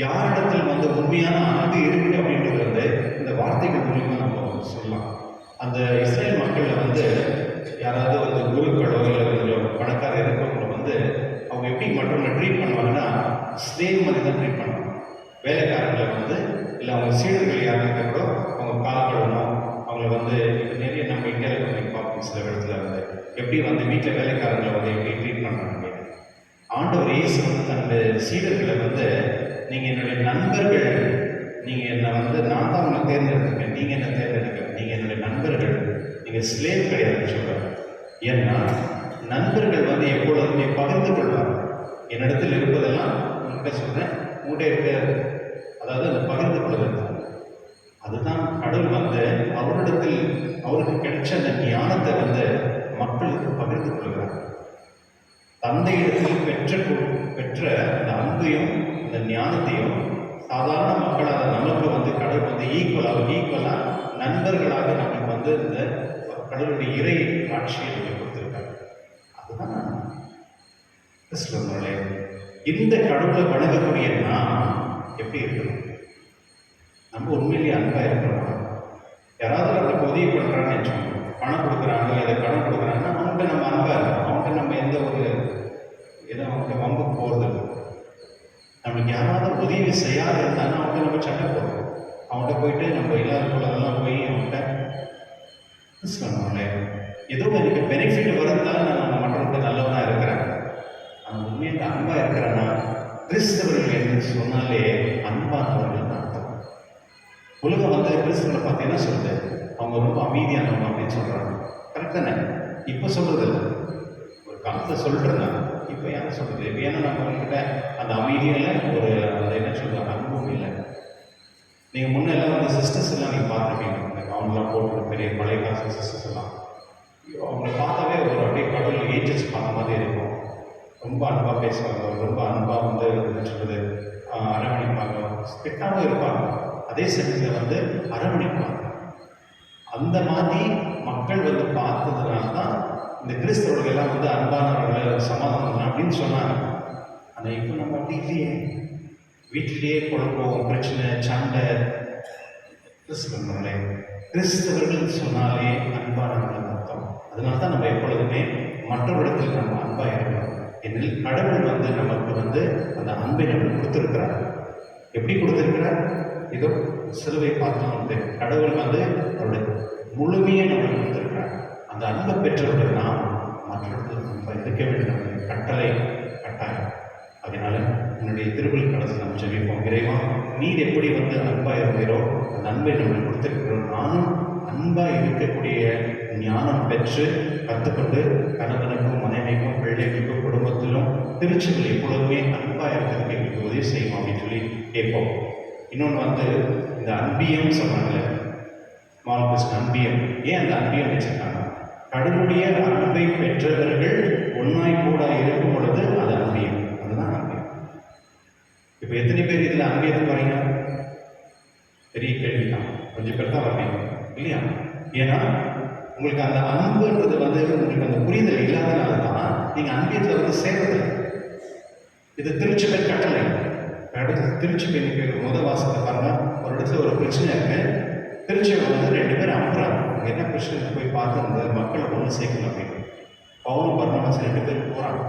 யாரிடத்தில் வந்து உண்மையான அன்பு இருக்கு அப்படின்றது வந்து இந்த வார்த்தைகள் மூலியமா நம்ம சொல்லலாம். அந்த இஸ்ரேல் மக்கள்ல வந்து யாராவது வந்து குருக்களோ இல்லை கொஞ்சம் பணக்கார இருக்கவங்களை வந்து அவங்க எப்படி மற்றவங்களை ட்ரீட் பண்ணுவாங்கன்னா ஸ்லேவ் மாதிரி தான் ட்ரீட் பண்ணுவாங்க. வேலைக்காரங்களை வந்து இல்லை அவங்க சீடர்கள் யாரும் இருந்தால் கூட அவங்க கால் கழுவணும், அவங்கள வந்து நிறைய நம்ம இந்தியாவில் பண்ணி பார்ப்போம். சில இடத்துல வந்து எப்படி வந்து வீட்டில் வேலைக்காரங்களை வந்து எப்படி ட்ரீட் பண்ணுறாங்க. ஆண்டவர் இயேசு வந்து தன்னுடைய சீடர்களை வந்து நீங்கள் என்னுடைய நண்பர்கள், நீங்கள் என்னை வந்து நான் தான் உங்களை தேர்ந்தெடுத்துருக்கேன், நீங்கள் என்ன தேர்ந்தெடுக்க, நீங்கள் என்னுடைய நண்பர்கள், நீங்கள் ஸ்லேவ் கிடையாதுன்னு சொல்கிறார். ஏன்னா நண்பர்கள் வந்து எப்பொழுதுமே பகிர்ந்து கொள்வார். என்னிடத்தில் இருப்பதெல்லாம் உங்கள்கிட்ட சொல்கிறேன், உங்கள்கிட்ட இருக்க, அதாவது அந்த பகிர்ந்து கொள்வது. அதுதான் கடவுள் வந்து அவருக்கு கிடைச்ச அந்த ஞானத்தை வந்து மக்களுக்கு பகிர்ந்து கொள்கிறார். தந்தையிடத்தில் பெற்ற அந்த அன்பையும் அந்த ஞானத்தையும் சாதாரண மக்களாக நமக்கு வந்து கடவுள் வந்து ஈக்குவலாக நண்பர்களாக நமக்கு வந்து இந்த கடவுளுடைய இறை காட்சியை கொடுத்திருக்காங்க. அதுதான் கிறிஸ்துவர்களே, இந்த கடவுளை வணங்கக்கூடிய நாம் எப்படி இருக்கணும்? நம்ம உண்மையிலேயே அன்பா இருக்கிறோம். யாராவது நம்மளுக்கு உதவி பண்றாங்கன்னு வச்சோம், பணம் கொடுக்குறாங்க, இதை கடன் கொடுக்குறாங்கன்னா அவங்கள்ட்ட நம்ம அன்பா இருக்கோம். அவங்கள்ட்ட நம்ம எந்த ஒரு அவங்கள்ட்ட வம்புக்கு போகிறது இல்லை. நம்மளுக்கு யாராவது உதவி செய்யாது இருந்தாலும் அவங்கள்ட்ட நம்ம சண்டை போடுறோம். அவங்கள்ட்ட போயிட்டு நம்ம இல்லாத போலதெல்லாம் போய் அவங்கள்ட்ட சொன்னாங்களே ஏதோ எனக்கு பெனிஃபிட் வருதுனால நான் மற்றவங்க நல்லவனா இருக்கிறேன். அந்த உண்மையாக அன்பா இருக்கிறேன்னா கிறிஸ்தவர்கள் என்று சொன்னாலே அன்பானவர்கள் தான் அர்த்தம். உலகம் வந்து கிறிஸ்தவர்களை பார்த்து என்ன சொல்லுது? அவங்க ரொம்ப அமைதியானவங்க அப்படின்னு சொல்றாங்க. கரெக்ட் தானே? இப்போ சொல்றது இல்லை, ஒரு காலத்தை சொல்றேன். இப்போ யாரும் சொல்றது? இப்போ ஏன்னா நம்ம கிட்ட அந்த அமைதியில ஒரு அந்த என்ன சொல்றாங்க அனுபவம் இல்லை. நீங்க முன்னெல்லாம் வந்து சிஸ்டர்ஸ் எல்லாம் நீங்க பார்த்துருப்பீங்க, அவங்களாம் போட்டு பெரிய பழைய காசு சிஸ்டர்ஸ் எல்லாம் அவங்கள பார்த்தாவே ஒரு அப்படியே கடவுள் ஏஜஸ் பார்த்த மாதிரி இருக்கும். ரொம்ப அன்பாக பேசுவாங்க, ரொம்ப அன்பாக வந்து என்ன சொல்றது அரவணைப்பாங்க, ஸ்ட்ரிக்டாகவும் இருப்பாங்க, அதே சமயத்தில் வந்து அரவணைப்பாங்க. அந்த மாதிரி மக்கள் வந்து பார்த்ததுனால தான் இந்த கிறிஸ்தவர்கள் எல்லாம் வந்து அன்பானவர்கள் சமாதானம் அப்படின்னு சொன்னாங்க. ஆனால் இப்போ நம்ம அப்படி இல்லையே, வீட்டிலேயே குழப்பம், பிரச்சனை, சண்டை. கிறிஸ்தவர்கள் சொன்னாலே அன்பானவர்கள் அர்த்தம். அதனால தான் நம்ம எப்பொழுதுமே மற்றவரிடத்தில் நம்ம அன்பா இருக்கணும். ஏனெனில் கடவுள் வந்து நமக்கு வந்து அந்த அன்பை நமக்கு கொடுத்திருக்கிறார். எப்படி கொடுத்திருக்கிறார்? இதோ சிலுவை பார்த்தோம் வந்து கடவுள் வந்து அவருடைய முழுமையை நமக்கு கொடுத்திருக்கிறார். அந்த அன்பை பெற்றவர்கள் நாம் மற்றவர்கள் அன்பை இருக்க வேண்டும் கட்டளை கட்டாயம். அதனால என்னுடைய திருவள்ளுவர் கடத்தில் நம்ம ஜெபிப்போம். இறைவா, நீர் எப்படி வந்து அன்பா இருக்கிறோ அந்த அன்பை நம்ம கொடுத்திருக்கிறோம். நானும் அன்பா இருக்கக்கூடிய ஞானம் பெற்று கற்றுக்கொண்டு கணவனுக்கும் மனைவிக்கும் பிள்ளைகளுக்கும் குடும்பத்திலும் திருச்சிகள் எப்பொழுதுமே அன்பா இருக்கிறதுக்கு எங்களுக்கு உதவி செய்யும் அப்படின்னு சொல்லி கேட்போம். இன்னொன்று வந்து இந்த அன்பியம் சொன்னாங்கல்ல, ஸ்மால் கிறிஸ்ட் அன்பியம். ஏன் அந்த அன்பியம் வச்சிருக்காங்க? கடவுளுடைய அன்பை பெற்றவர்கள் ஒன்னாய் கூட இருக்கும் பொழுது அது அன்பியம். அதுதான் அன்பியம். இப்போ எத்தனை பேர் இதில் அன்பியத்துக்கு வரீங்க? பெரிய கேள்வி தான். கொஞ்சம் பேர் தான் வரீங்க இல்லையா? ஏன்னா உங்களுக்கு அந்த அன்புன்றது வந்து உங்களுக்கு அந்த புரிதல் இல்லாதனால தான் நீங்கள் அன்பியத்தில் வந்து சேர்றது. இது திருச்சபை கட்டளை. திருச்சபை முதல் வாசத்தை பாருங்க, ஒரு இடத்துல ஒரு பிரச்சனை இருக்கு. திருச்சபை வந்து 2 பேர் அனுப்புறாங்க. என்ன பிரச்சனை போய் பார்த்து அந்த மக்களை ஒன்று சேர்க்கணும் அப்படின்னு பவுலும் பர்னபாஸ் 2 பேர் போகிறாங்க.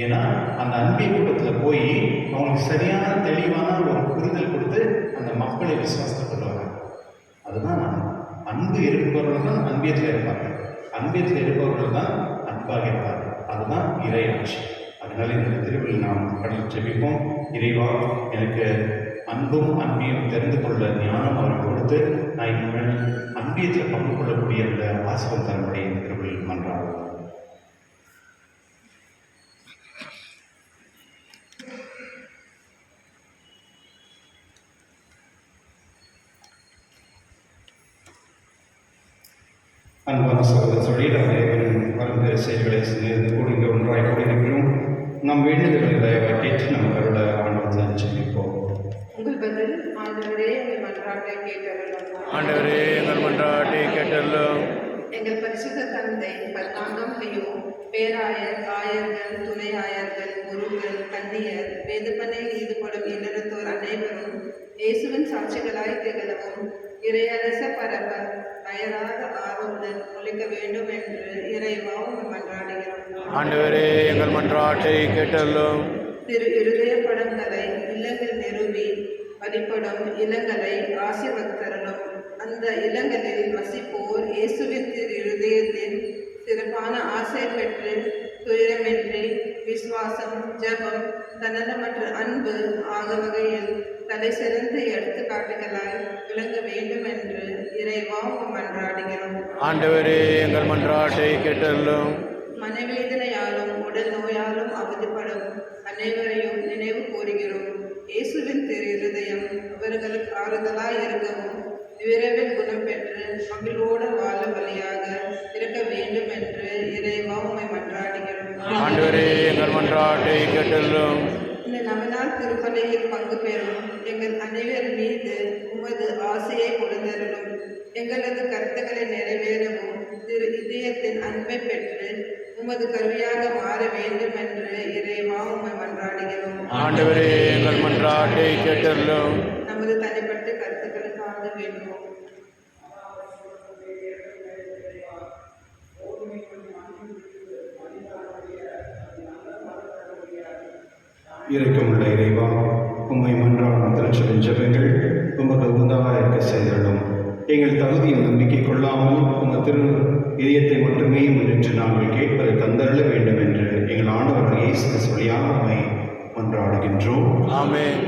ஏன்னா அந்த அன்பிய கூட்டத்தில் போய் அவங்களுக்கு சரியான தெளிவான ஒரு புரிதல் கொடுத்து அந்த மக்களை விசுவாசத்தை கொண்டு வராங்க. அதுதான் அன்பு இருப்பவர்கள் தான் அன்பியத்தில் இருப்பாங்க, அன்பியத்தில் இருப்பவர்கள் தான் அன்பாக இருப்பார்கள். அதுதான் இறை ஆட்சி. அதனால இந்த திருவிழா நாம் கடல் ஜெபிப்போம். இறைவா எனக்கு அன்பும் அன்பியும் தெரிந்து கொள்ள ஞானம் அவர் கொடுத்து நான் இனிமேல் அன்பியத்தில் பங்கு கொள்ளக்கூடிய அந்த ஆசிரியர் தரப்படி இந்த கிருபையில் மன்றாடுவோம். அன்பான சகோதரர்களே, நாம் பரந்த செயல்களை சேர்ந்து கூடி இங்கே ஒன்றாய் கூடியிருக்கிறோம். நம் வேண்டுதல்களை தயவாக கேட்டு நம்ம கருட ஆண்டவர்கள் ஜெபிப்போம். உங்கள் பதில் ஆண்டவரே எங்கள் மன்றாட்டை கேட்டருளும். ஆண்டவரே எங்கள் மன்றாட்டை கேட்டருளும். எங்கள் பரிசுத்த தந்தை 14ஆம் லியோ பேராயர், ஆயர்கள், துணை ஆயர்கள், குருக்கள், கன்னியர், வேதப்பணியில் ஈடுபடும் இல்லறத்தோர் அனைவரும் இயேசுவின் சாட்சிகளாய் திகழவும் இறையரச பரவ அயராத ஆர்வமுடன் ஒழிக்க வேண்டும் என்று இறைவா மன்றாடுகிறோம். ஆண்டவரே எங்கள் மன்றாட்டை கேட்டருளும். திரு இருதய படங்களை இல்லங்கள் நிறுவி வழிபடும் இல்லங்களை ஆசீர்வதித்தருளும். அந்த இல்லங்களில் வசிப்போர் இயேசுவின் திரு இருதயத்தின் சிறப்பான ஆசை பெற்று துயரமின்றி விசுவாசம், ஜபம், தன்னலமற்ற அன்பு ஆக வகையில் தலை சிறந்த எடுத்துக்காட்டுகளாய் விளங்க வேண்டும் என்று இறைவா மன்றாடுகிறோம். ஆண்டவரே எங்கள் மன்றாட்டை கேட்டருளும். மனவேதனையாலும் உடல் நோயாலும் அவதிப்படும் அனைவரையும் நினைவு கூறுகிறோம். இயேசுவின் திரு இருதயம் அவர்களுக்கு ஆறுதலாய் இருக்கவும் விரைவில் குணம் பெற்று மகிழ்வோடு வாழ வழியாக இருக்க வேண்டும் என்று இறைவா மன்றாடுகிறோம். ஆண்டவரே எங்கள் மன்றாட்டை கேட்டருளும். இந்த நவநாள் திருப்பலியில் பங்கு பெறும் எங்கள் அனைவர் மீது உமது ஆசையை கொடுத்தருளும். எங்களது கருத்துக்களை நிறைவேறவும் திரு இதயத்தின் அன்பை பெற்று உமது கருவியாக மாற வேண்டும் என்று இறைவா மன்றாடுகிறோம். ஆண்டவரே எங்கள் மன்றாட்டை கேட்டருளும். நமது தனிப்பட்ட கருத்துக்களுக்காக வேண்டும். இரக்கமுள்ள இறைவா, உம்மை மன்றாடும் திருச்சபையின் ஜெபங்கள் உமக்கு உதவாக இருக்க செய்திடும். எங்கள் தகுதியை நம்பிக்கை கொள்ளாமல் உங்கள் திரு இதயத்தை மட்டுமே முன்னின்று நாங்கள் கேட்பதை தந்தருள வேண்டும் என்று எங்கள் ஆண்டவர் இயேசு கிறிஸ்து வழியாக உம்மை மன்றாடுகின்றோம். ஆமென்.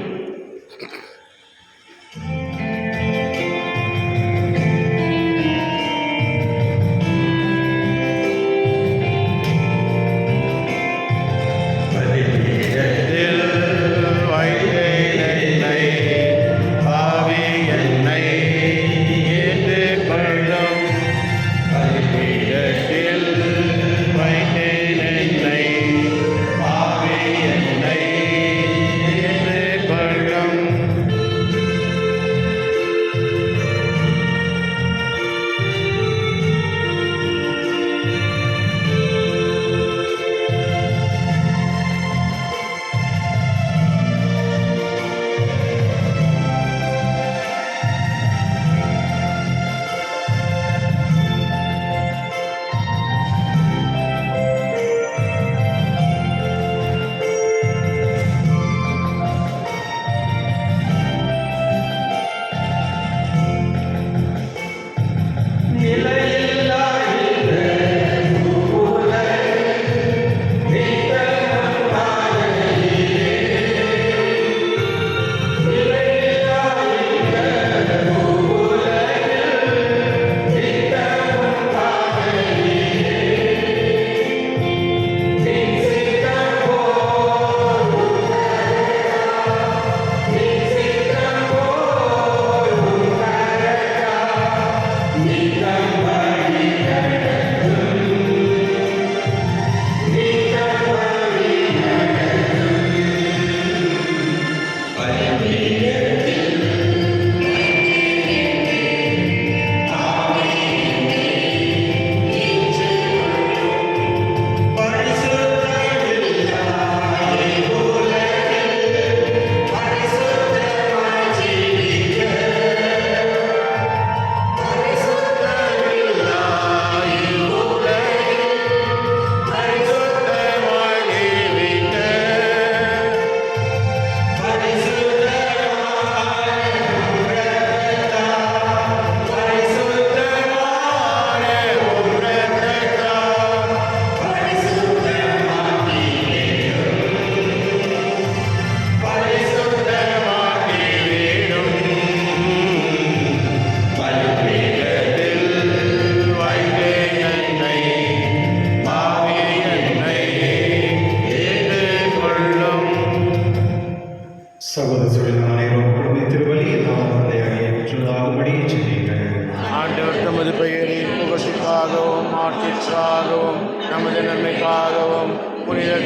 Bye.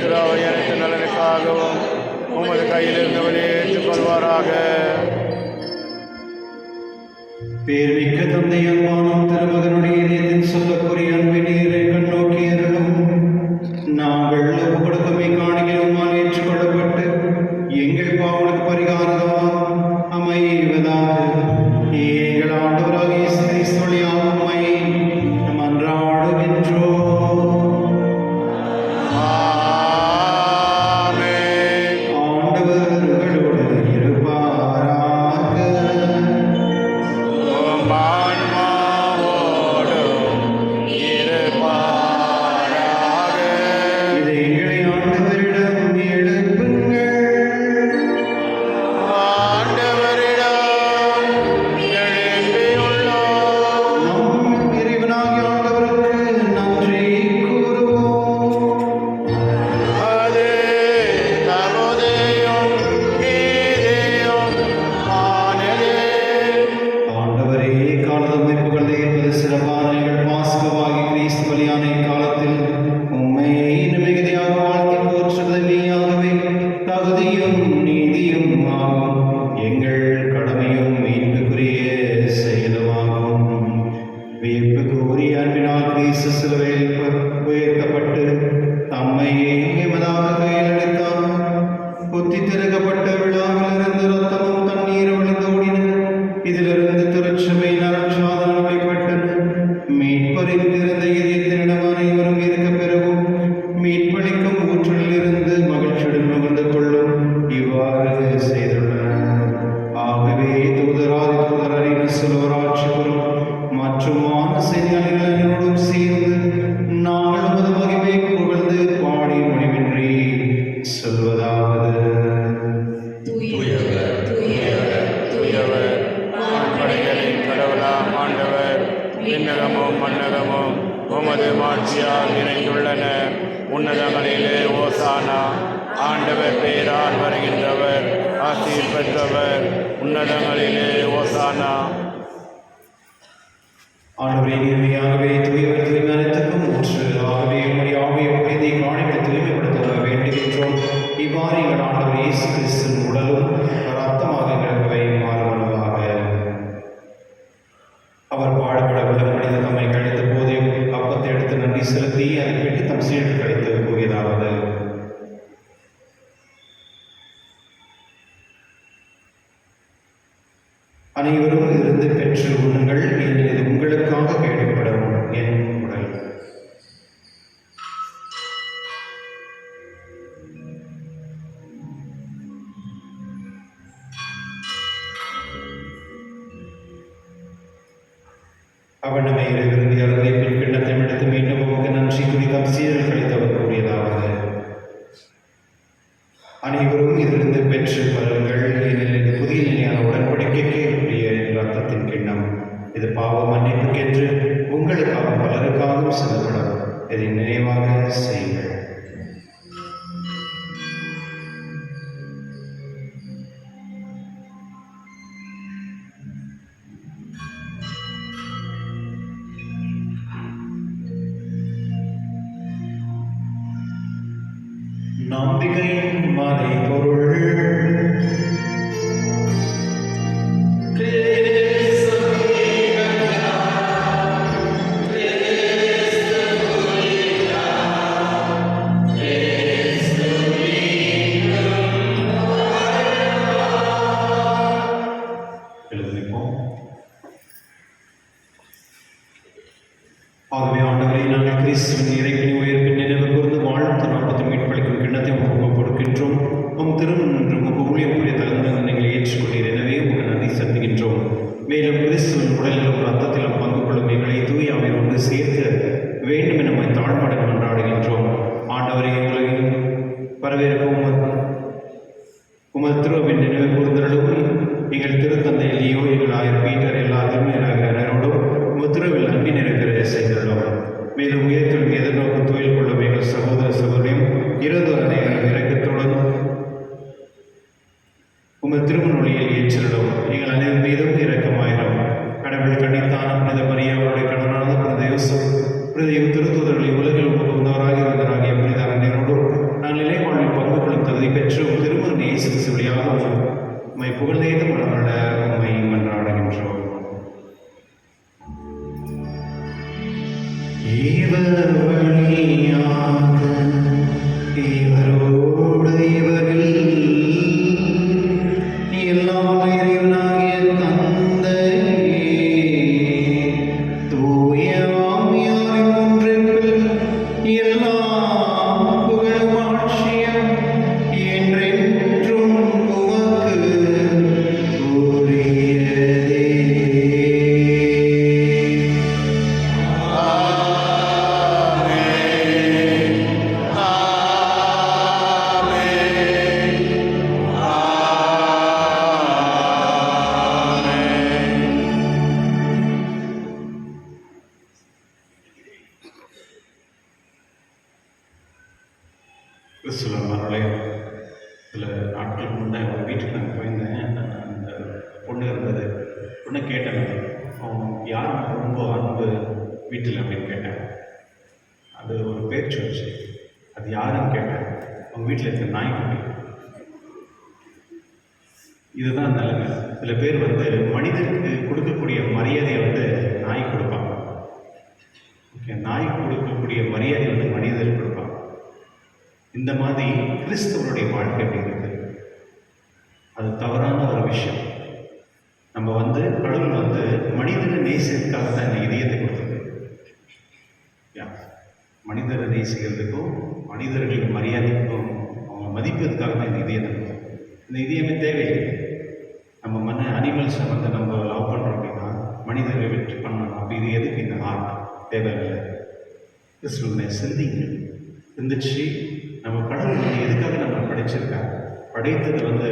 திருவை அனைத்து நலனுக்காகவும் உமது கையில் இருந்தவரை ஏற்றுக்கொள்வாராக. பேர்மிக்க தந்தையம்மானும் திருமகனுடைய இதயத்தின் சொல்லக்கூடிய அன்பை நீரை கண்ணோக்கி அருளும். நாங்கள் ஒப்பு கொடுக்கமை காணிகளுமால் ஏற்றுக்கொள்ளப்பட்டு எங்கள் பாவனுக்கு பரிகாரமாக அமைவதாக. எங்கள் ஆண்டவராகிய இயேசு கிறிஸ்து வழியாக உம்மை மன்றாடுகின்றோம். ஆமென். ஆண்டவர் உங்களோடு இருப்பாராக. உம் ஆன்மாவோடும் இருப்பாராக. இதை எங்களை ஆண்டவரிடம் எழுப்புங்கள். ஆண்டவரிடம் எழுப்பியுள்ளோம். நம் இறைவனாகிய ஆண்டவருக்கு நன்றி கூறுவோம். அது தகுதியும் நீதியும் ஆனதே. ஆண்டவரே, காலதமைப்புகள் ஏற்பது சிறப்பான எங்கள் பாஸ்கவாகி கிறிஸ்து பலியான இக்காலத்தில் உம்மை மிகுதியாக வாழ்த்தி போற்றுவது மெய்யாகவே தகுதியும் நீதியும் ஆகும். எங்கள் கடமையும் மீட்புக்குரிய செயலுமாகும். வியப்புக்குரிய அன்பினால் கிறிஸ்து சிலுவையில் உயர்த்தப்பட்டு தம்மையே எமதாக கையிலளித்தார். புத்தி திறக்கப்பட்ட விழாவிலிருந்து ரத்தமும் தண்ணீர் வழிந்து ஓடின. இதிலிருந்து திருச்சபை நற்சாதனம் வெளிப்பட்டன. மீட்பறிந்திருந்த இதயத்தினிடம் அனைவரும் இருக்க பெறவும் மீட்பளிக்கும் ஊற்றிலிருந்து மகிழ்ச்சியுடன் மகிழ்ந்து கொள்ளும் இவ்வாறு செய்துள்ளனர். ஆகவே தூதராதி தூதரின் செல்வராட்சிபுரம் மற்றும் செய்தியாளர்களோடும் சேர்ந்து நாங்கள் உமது மகிமை புகழ்ந்து பாடி முடிவின்றி சொல்வதாவது. தூயவர், தூயவர், தூயவர், வான்படைகளின் கடவுளாம் ஆண்டவர். விண்ணகமும் மண்ணகமும் உமது மாட்சியால் நிறைந்துள்ளன. உன்னதங்களிலே ஓசானா. ஆண்டவர் பேரால் வருகின்றவர் ஆசீர் பெற்றவர். உன்னதங்களிலே ஓசானா. ஆண்டவரே, நீர்மையாகவே தூயவர் தூய்மையானத்துக்கும் ஊற்று. ஆகவே உம்முடைய ஆவியை பொழிந்து காணிகளை தூய்மைப்படுத்த வேண்டுகின்றோம். இவ்வாறு எங்கள் ஆண்டவர் இயேசு கிறிஸ்துவின் உடலும் ரத்தமாக எங்களுக்கு மாறுவனவாக. அவர் பாடுபட உள்ள மனித தம்மை கழித்த போது அப்பத்தை எடுத்து நன்றி செலுத்தி அதை பெற்று தம் சீடருக்கு கழித்து கூறியதாவது. அனைவரும் இருந்து பெற்று உண்ணுங்கள், ஏனெனில் இது உங்களுக்காக கேட்கப்படும் என் உடல். அவனமே இறைவிருந்தி அருந்தி பின் கிண்ணத்தை எடுத்து மீண்டும் உமக்கு நன்றி குறித்தம் சீரல் கழித்தவர் கூறியதாவது. அனைவரும் இதிலிருந்து பெற்று பருங்கள், ஏனெனில் இது புதிய நிலையான உடன்படிக்கைக்கு உரிய ரத்தத்தின் கிண்ணம். இது பாவ மன்னிப்புக்கென்று உங்களுக்காகவும் பலருக்காகவும் செல்லப்படும். இதை நினைவாக செய்யுங்கள். நம்பிக்கையின் மறைபொருள். எழுதிப்போம். ஆகவே ஆண்டவரை, நாங்கள் கிறிஸ்துவின் இறைப்பின் உயர்வின் நினைவு கூர்ந்து வாழ்த்து நாற்பத்தி மீட்பளிக்கும் கிண்ணத்தை உமக்கு கொடுக்கின்றோம். உம் திரு கிறிஸ்துவ சில நாட்களுக்கு முன்னே ஒரு வீட்டுக்கு நான் போயிருந்தேன். அந்த பொண்ணு இருந்தது. பொண்ணை கேட்டேன், அவன் யார் ரொம்ப அன்பு வீட்டில் அப்படின்னு கேட்டேன். அது ஒரு பேர் சொல்லிச்சு. அது யாருன்னு கேட்டேன். அவங்க வீட்டில் இருக்க நாய்க்குட்டி. இதுதான் நிலைமை. சில பேர் மனிதருக்கு கொடுக்கக்கூடிய மரியாதையை நாய் கொடுப்பாங்க. ஓகே, நாய் கொடுக்கக்கூடிய மரியாதை மனிதர் கொடுப்பாங்க. இந்த மாதிரி கிறிஸ்தவருடைய வாழ்க்கை எப்படி இருக்கு? அது தவறான ஒரு விஷயம். நம்ம கடவுள் மனிதனை நேசிக்கிறதுக்காக தான் இந்த இதயத்தை கொடுத்தது. மனிதரை நேசிக்கிறதுக்கும் மனிதர்களின் மரியாதைக்கும் அவங்க மதிப்பதுக்காக தான் இந்த இதயத்தை கொடுத்தது. இந்த இதயமே தேவையில்லை. நம்ம அனிமல்ஸை நம்ம லவ் பண்ணுறோம் அப்படின்னா மனிதர்களை வெற்றி பண்ணணும். அப்போ இது எதுக்கு இந்த ஹார்ட் தேவையில்லை? கிறிஸ்துவனை சிந்திச்சு நம்ம கடவுள் எதுக்காக நம்ம படைச்சிருக்காங்க? படைத்தது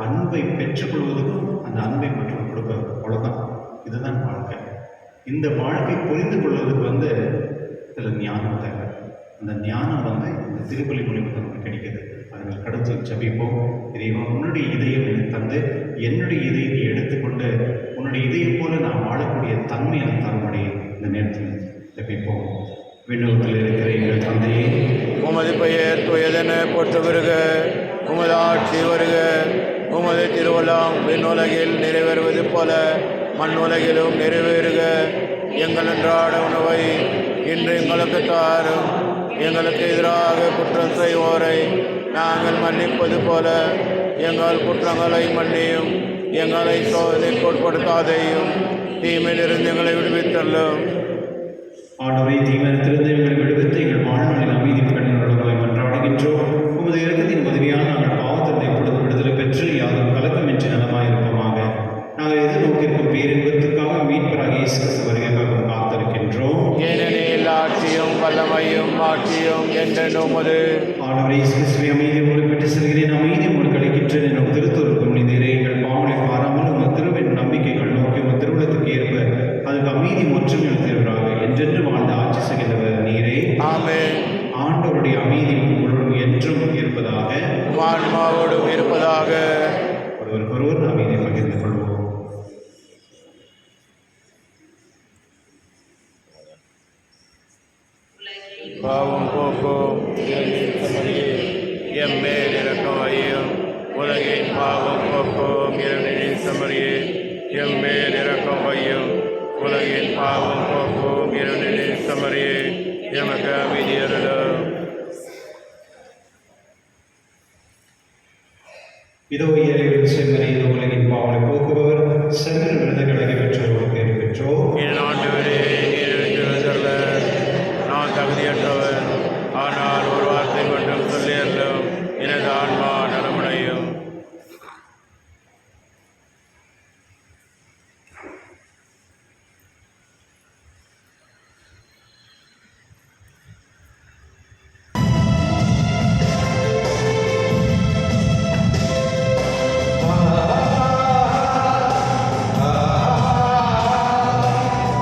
அன்பை பெற்றுக்கொள்வதற்கும் அந்த அன்பை மற்றும் கொடுப்பது. அவ்வளோதான். இதுதான் வாழ்க்கை. இந்த வாழ்க்கை புரிந்து கொள்வதற்கு சில ஞானம் தேவை. அந்த ஞானம் இந்த திருப்பலி மூலியமாக நமக்கு கிடைக்கிது. அதனால் கடவுளை ஜெபிப்போம். இறைவா, உன்னுடைய இதயம் எனக்கு தந்து என்னுடைய இதயத்தை எடுத்துக்கொண்டு உன்னுடைய இதயம் போல நான் வாழக்கூடிய தன்மை எனக்கு தரும்படி இந்த நேரத்தில் ஜெபிப்போம். விண்ணகத்தில் இருக்கிற எங்கள் தந்தையே, உமது பெயர் தூயதென போற்ற வருக. உமது ஆட்சி வருக. உமது திருவள்ளம் விண்ணுலகில் நிறைவேறுவது போல மண்ணுலகிலும் நிறைவேறுக. எங்கள் அன்றாட உணவை இன்று எங்களுக்கு தாரும். எங்களுக்கு எதிராக குற்றம் செய்வோரை நாங்கள் மன்னிப்பது போல எங்கள் குற்றங்களை மன்னியும். எங்களை சோதனைக்கு உட்படுத்தாதையும் தீமையிலிருந்து எங்களை விடுவித்தள்ளும். ஆண்டவரை தீவிரத்திலிருந்து எங்களை விடுவித்து எங்கள் வாழ்நாளில் அமைதி பெண்களுடன் மன்றாடுகின்றோம். உமது இறக்கத்தின் உதவியால் நாங்கள் பாவத்திலிருந்து எப்பொழுது விடுதலை பெற்று யாரும் கலக்கமின்றி நலமாயிருப்போமாக. நாங்கள் எதிர்நோக்கியிருக்கும் பேரின்பத்துக்காக மீட்பராக இயேசு கிறிஸ்து வருகைக்காக காத்திருக்கின்றோம். ஏனெனில் ஆட்சியும் வல்லமையும் மாட்சியும் என்றென்றும் உமது. ஆண்டவரை இயேசு கிறிஸ்துவை அமைதி உங்களுக்கு பெற்று செல்கிறேன், அமைதி உங்களுக்கு அளிக்கின்றேன் எனும் திருத்தொருக்கும் நீதிரே. எங்கள் பாவங்களை பாராமல் உங்கள் திருவின் நம்பிக்கைகள் நோக்கி உங்கள் திருவிழத்துக்கு ஏற்ப அதுக்கு அமைதி மற்றும் எழுத்துகிறாங்க என்றென்று வாழ்ந்து ஆட்சி செய்கின்றவர் நீரே. ஆமென். ஆண்டவருடைய அமைதி உங்களுடன் என்றும் இருப்பதாக, ஆன்மாவோடும் இருப்பதாக. ஒருவருக்கொருவர் அமைதியை பகிர்ந்து கொள்வோம். பாவம் போக்கும் எம்மேல் இரக்கம் வையும். உலகின் பாவம் போக்கும் இறைவனின் சமரியே எம்மேல் இரக்கம் வையும். உலகின் பாவம் போக்கும் இறைவனின் சமரியே எமக்கு அமைதி அருளும். இதோ இறைவன் செம்மறி, இந்த உலகின் பாவனை போக்குபவர், சென்ற விருதுகளை பெற்றோர் பேர் பெற்றோர். என் ஆண்டவரே, நீர் எழுந்தருள நான் தகுதியற்றவன். ஆனால் ஒரு வார்த்தை மட்டும் சொல்லி அருளும், எனது ஆன்மா நலமடையும்.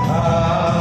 ஆ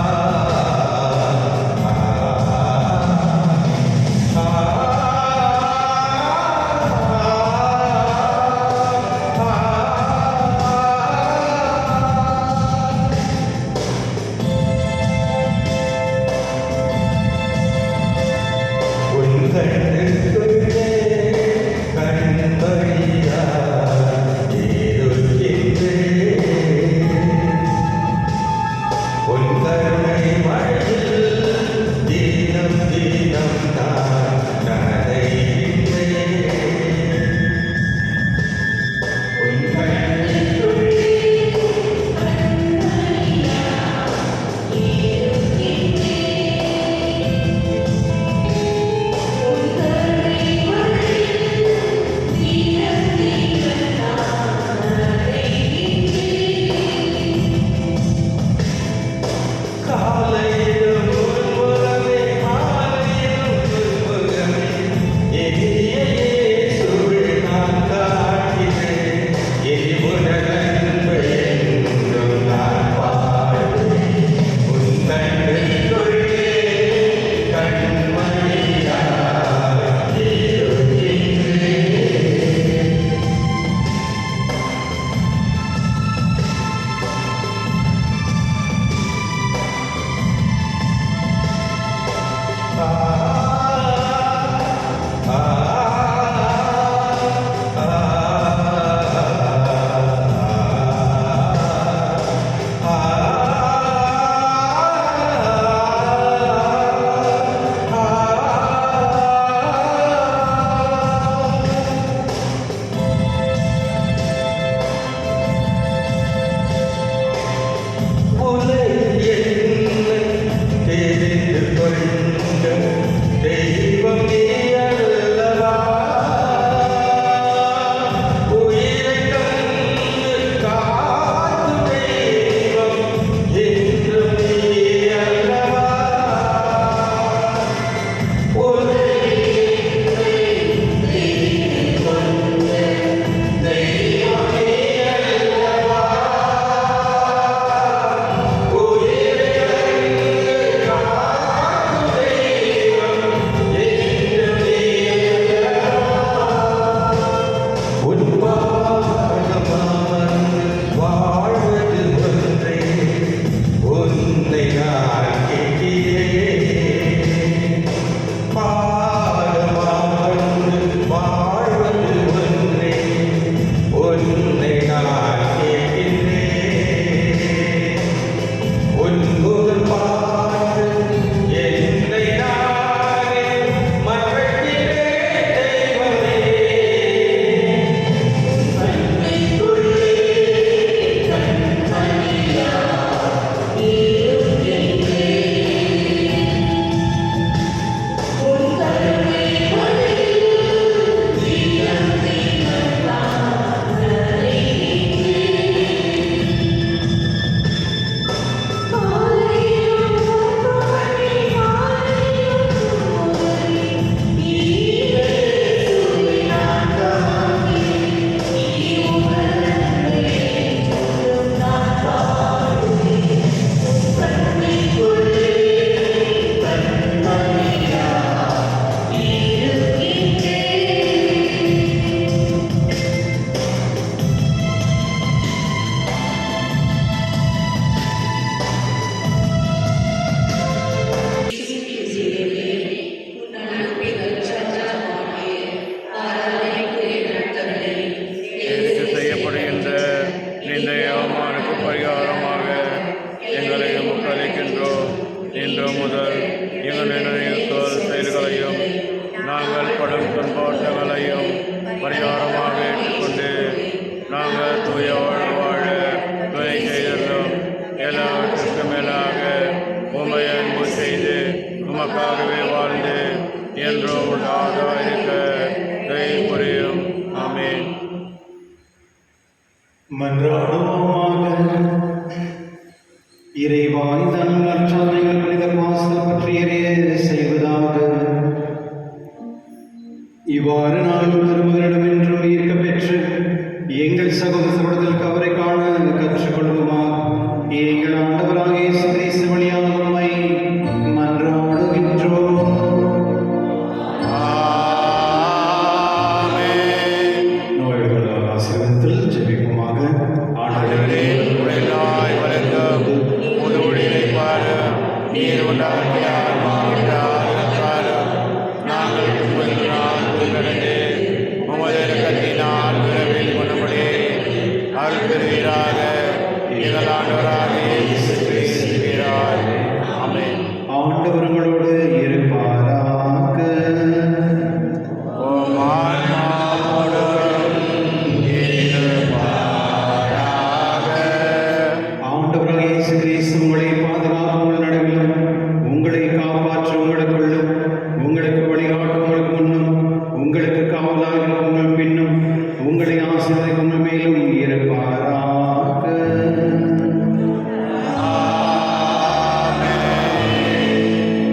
ஏற்படும் துன்போட்டங்களையும் பரிகாரமாக ஏற்றுக்கொண்டு நாங்கள் தூய வாழ்வு வாழ துணை செய்துள்ளோம். எல்லாவற்றுக்கும் மேலாக உம்மை அன்பு செய்து உமக்காகவே வாழ்ந்து என்றும் உண்டாக இருக்க தயை புரியும். ஆமென். மன்றாடுவோமாக. இறைவா, இந்த நற்சாதனைகள் புனித வாசல் பற்றியறிய செய்வதாக. இவ்வாறு நாளும் திருமகனிடமென்றும் ஈர்க்க பெற்று எங்கள் சகோதரர்களுக்கு அவரை காண கற்றுக்கொள்வோமாக. எங்கள் ஆண்டவராக இயேசு கிறிஸ்து வழியாக உம்மை மன்றாடுகின்றோம். நோய்கள் ஆசீர்வாதத்தில் ஜெபிப்போமாக. ஆண்டவரே, உடையலாய் வளர்ந்தோம் உதவுடையை பாரும் நீர் உண்டாக்கியார் மாற்றாரும் நாங்கள் துன்பத்தினால் கடந்து உமது இரக்கத்தினால் விரைவில் குணமுடைய அருள் பெறுவீராக. எங்கள் ஆண்டவராக இயேசு கிறிஸ்துவினால். ஆமென். ஆண்டவர் உங்களோடு இருப்பாராக. ஓம் ஆன்மாவோடும் இருப்பாராக. ஆண்டவராக இயேசு கிறிஸ்து உங்களை பாதுகாக்க உங்கள் நடுவிலும் உங்களை காப்பாற்ற உங்களுக்குள்ளும் உங்களுக்கு வழிகாட்ட உங்களுக்கு முன்னும் உங்களுக்கு காவலாக உங்கள் பின்னும் உங்களை ஆசீர்வதிக்க உங்கள் மேலும் இருப்பாராக.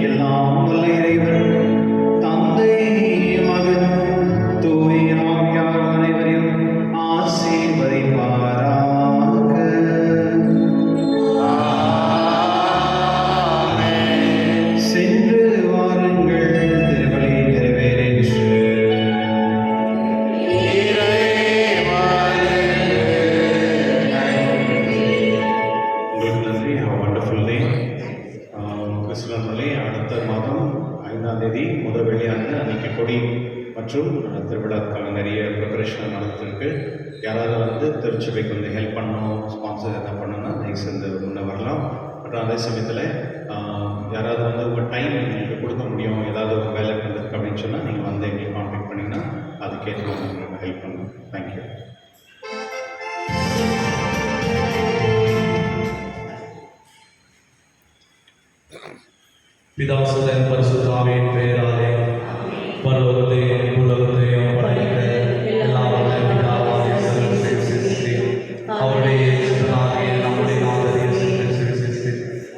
எல்லாம் வல்ல இறைவன் தந்தை மகன் தூய ஆவியார் அனைவரையும் ஆசீர்வதிப்பாராக. சென்று வாருங்கள், திருப்பலி நிறைவேறிற்று. உங்களுக்கு நன்றி. Have a wonderful day. கிறிஸ்துவர்களே, அடுத்த மாதம் 5ஆம் தேதி முதல் வெள்ளியாண்டு அன்னைக்கு கொடி மற்றும் திருவிழாவுக்கான நிறைய ப்ரிப்பரேஷன் நடத்திருக்கு. யாராவது வந்து திருச்சபைக்கு வந்து ஹெல்ப் பண்ணணும், ஸ்பான்சர் எதாவது பண்ணணும்னா தயவு செஞ்சு முன்னே வரலாம். மற்றும் அதே சமயத்தில் யாராவது வந்து உங்கள் டைம் எங்களுக்கு கொடுக்க முடியும், ஏதாவது ஒரு வேலை பண்ணுறதுக்கு அப்படின்னு சொன்னால் நீங்கள் வந்து எங்களை கான்டாக்ட் பண்ணிங்கன்னா அதுக்கேற்ற உங்களுக்கு ஹெல்ப் பண்ணுவோம். தேங்க்யூ. பிதாசுதன் பரிசுத்த ஆவியின் பெயராலே பரலோகத்தையும் பூலோகத்தையும் படைத்த எல்லாம் வல்ல பிதாவாகிய சர்வத்தை சிருஷ்டி அவருடைய சுத்தனாகிய நம்முடைய நாதர் இயேசு கிறிஸ்துவை சிருஷ்டி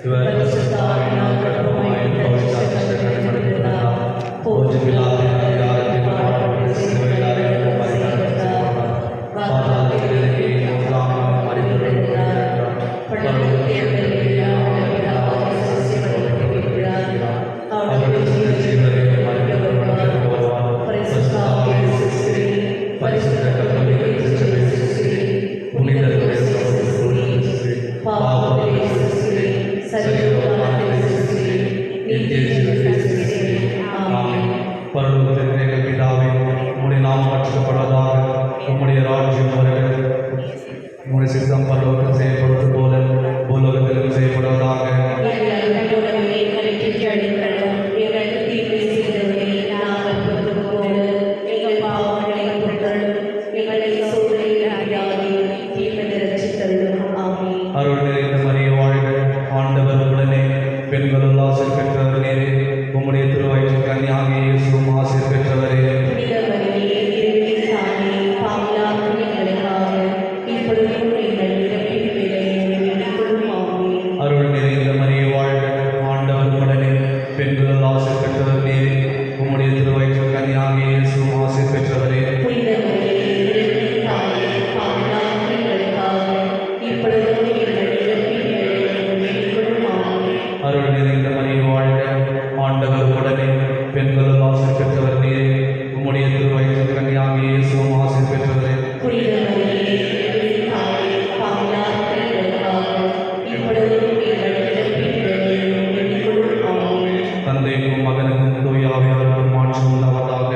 இவர் பரிசுத்த ஆவியினால் கர்ப்பமாய் பவித்ராட்சத்தை கடைபிடித்தார். போஜ் பிலாத்தின் அதிகாரத்தில் பாடுபட்டு சிலுவையில் மரித்தார். பாதாளத்தில் இறங்கி மூன்றாம் நாள் மரித்தெழுந்தார். பரலோகத்தில் பரலோகத்தின் பிதாவே, உம்முடைய நாமம் பற்றிக்கப்படுவதாக. உம்முடைய ராஜ்யம் வருக. உம்முடைய சித்தம் பரலோகத்தில் செய்யப்படுவது போல பூலோகத்திலும் செய்யப்படுவதாக. அருள் நிறைந்த மரியே வாழ்க, ஆண்டவர் உடனே பெண்களுள் ஆசீர் பெற்றவர் நீரே. உம்முடைய திருவயிற்றின் கன்னியாகிய இயேசுவும் ஆசீர் பெற்றவரே. அருள் நிறைந்த மரியே வாழ்க, ஆண்டவர் உடனே பெண்களுள் ஆசீர் பெற்றவர் நீரே. உம்முடைய திருவயிற்றின் கன்னியாகிய இயேசுவும் ஆசீர் பெற்றவரே. அருள் நிறைந்த மரியே வாழ்க, ஆண்டவர் உடனே பெண்களுள் ஆசீர் பெற்றவர் நீரே. உம்முடைய திருவயிற்றின் கன்னியாகிய இயேசுவும் ஆசீர் பெற்றவரே. தந்தைக்கும் மகனுக்கும் தூய ஆவியாருக்கும் மாட்சி உண்டாவதாக.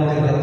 வானத்தின்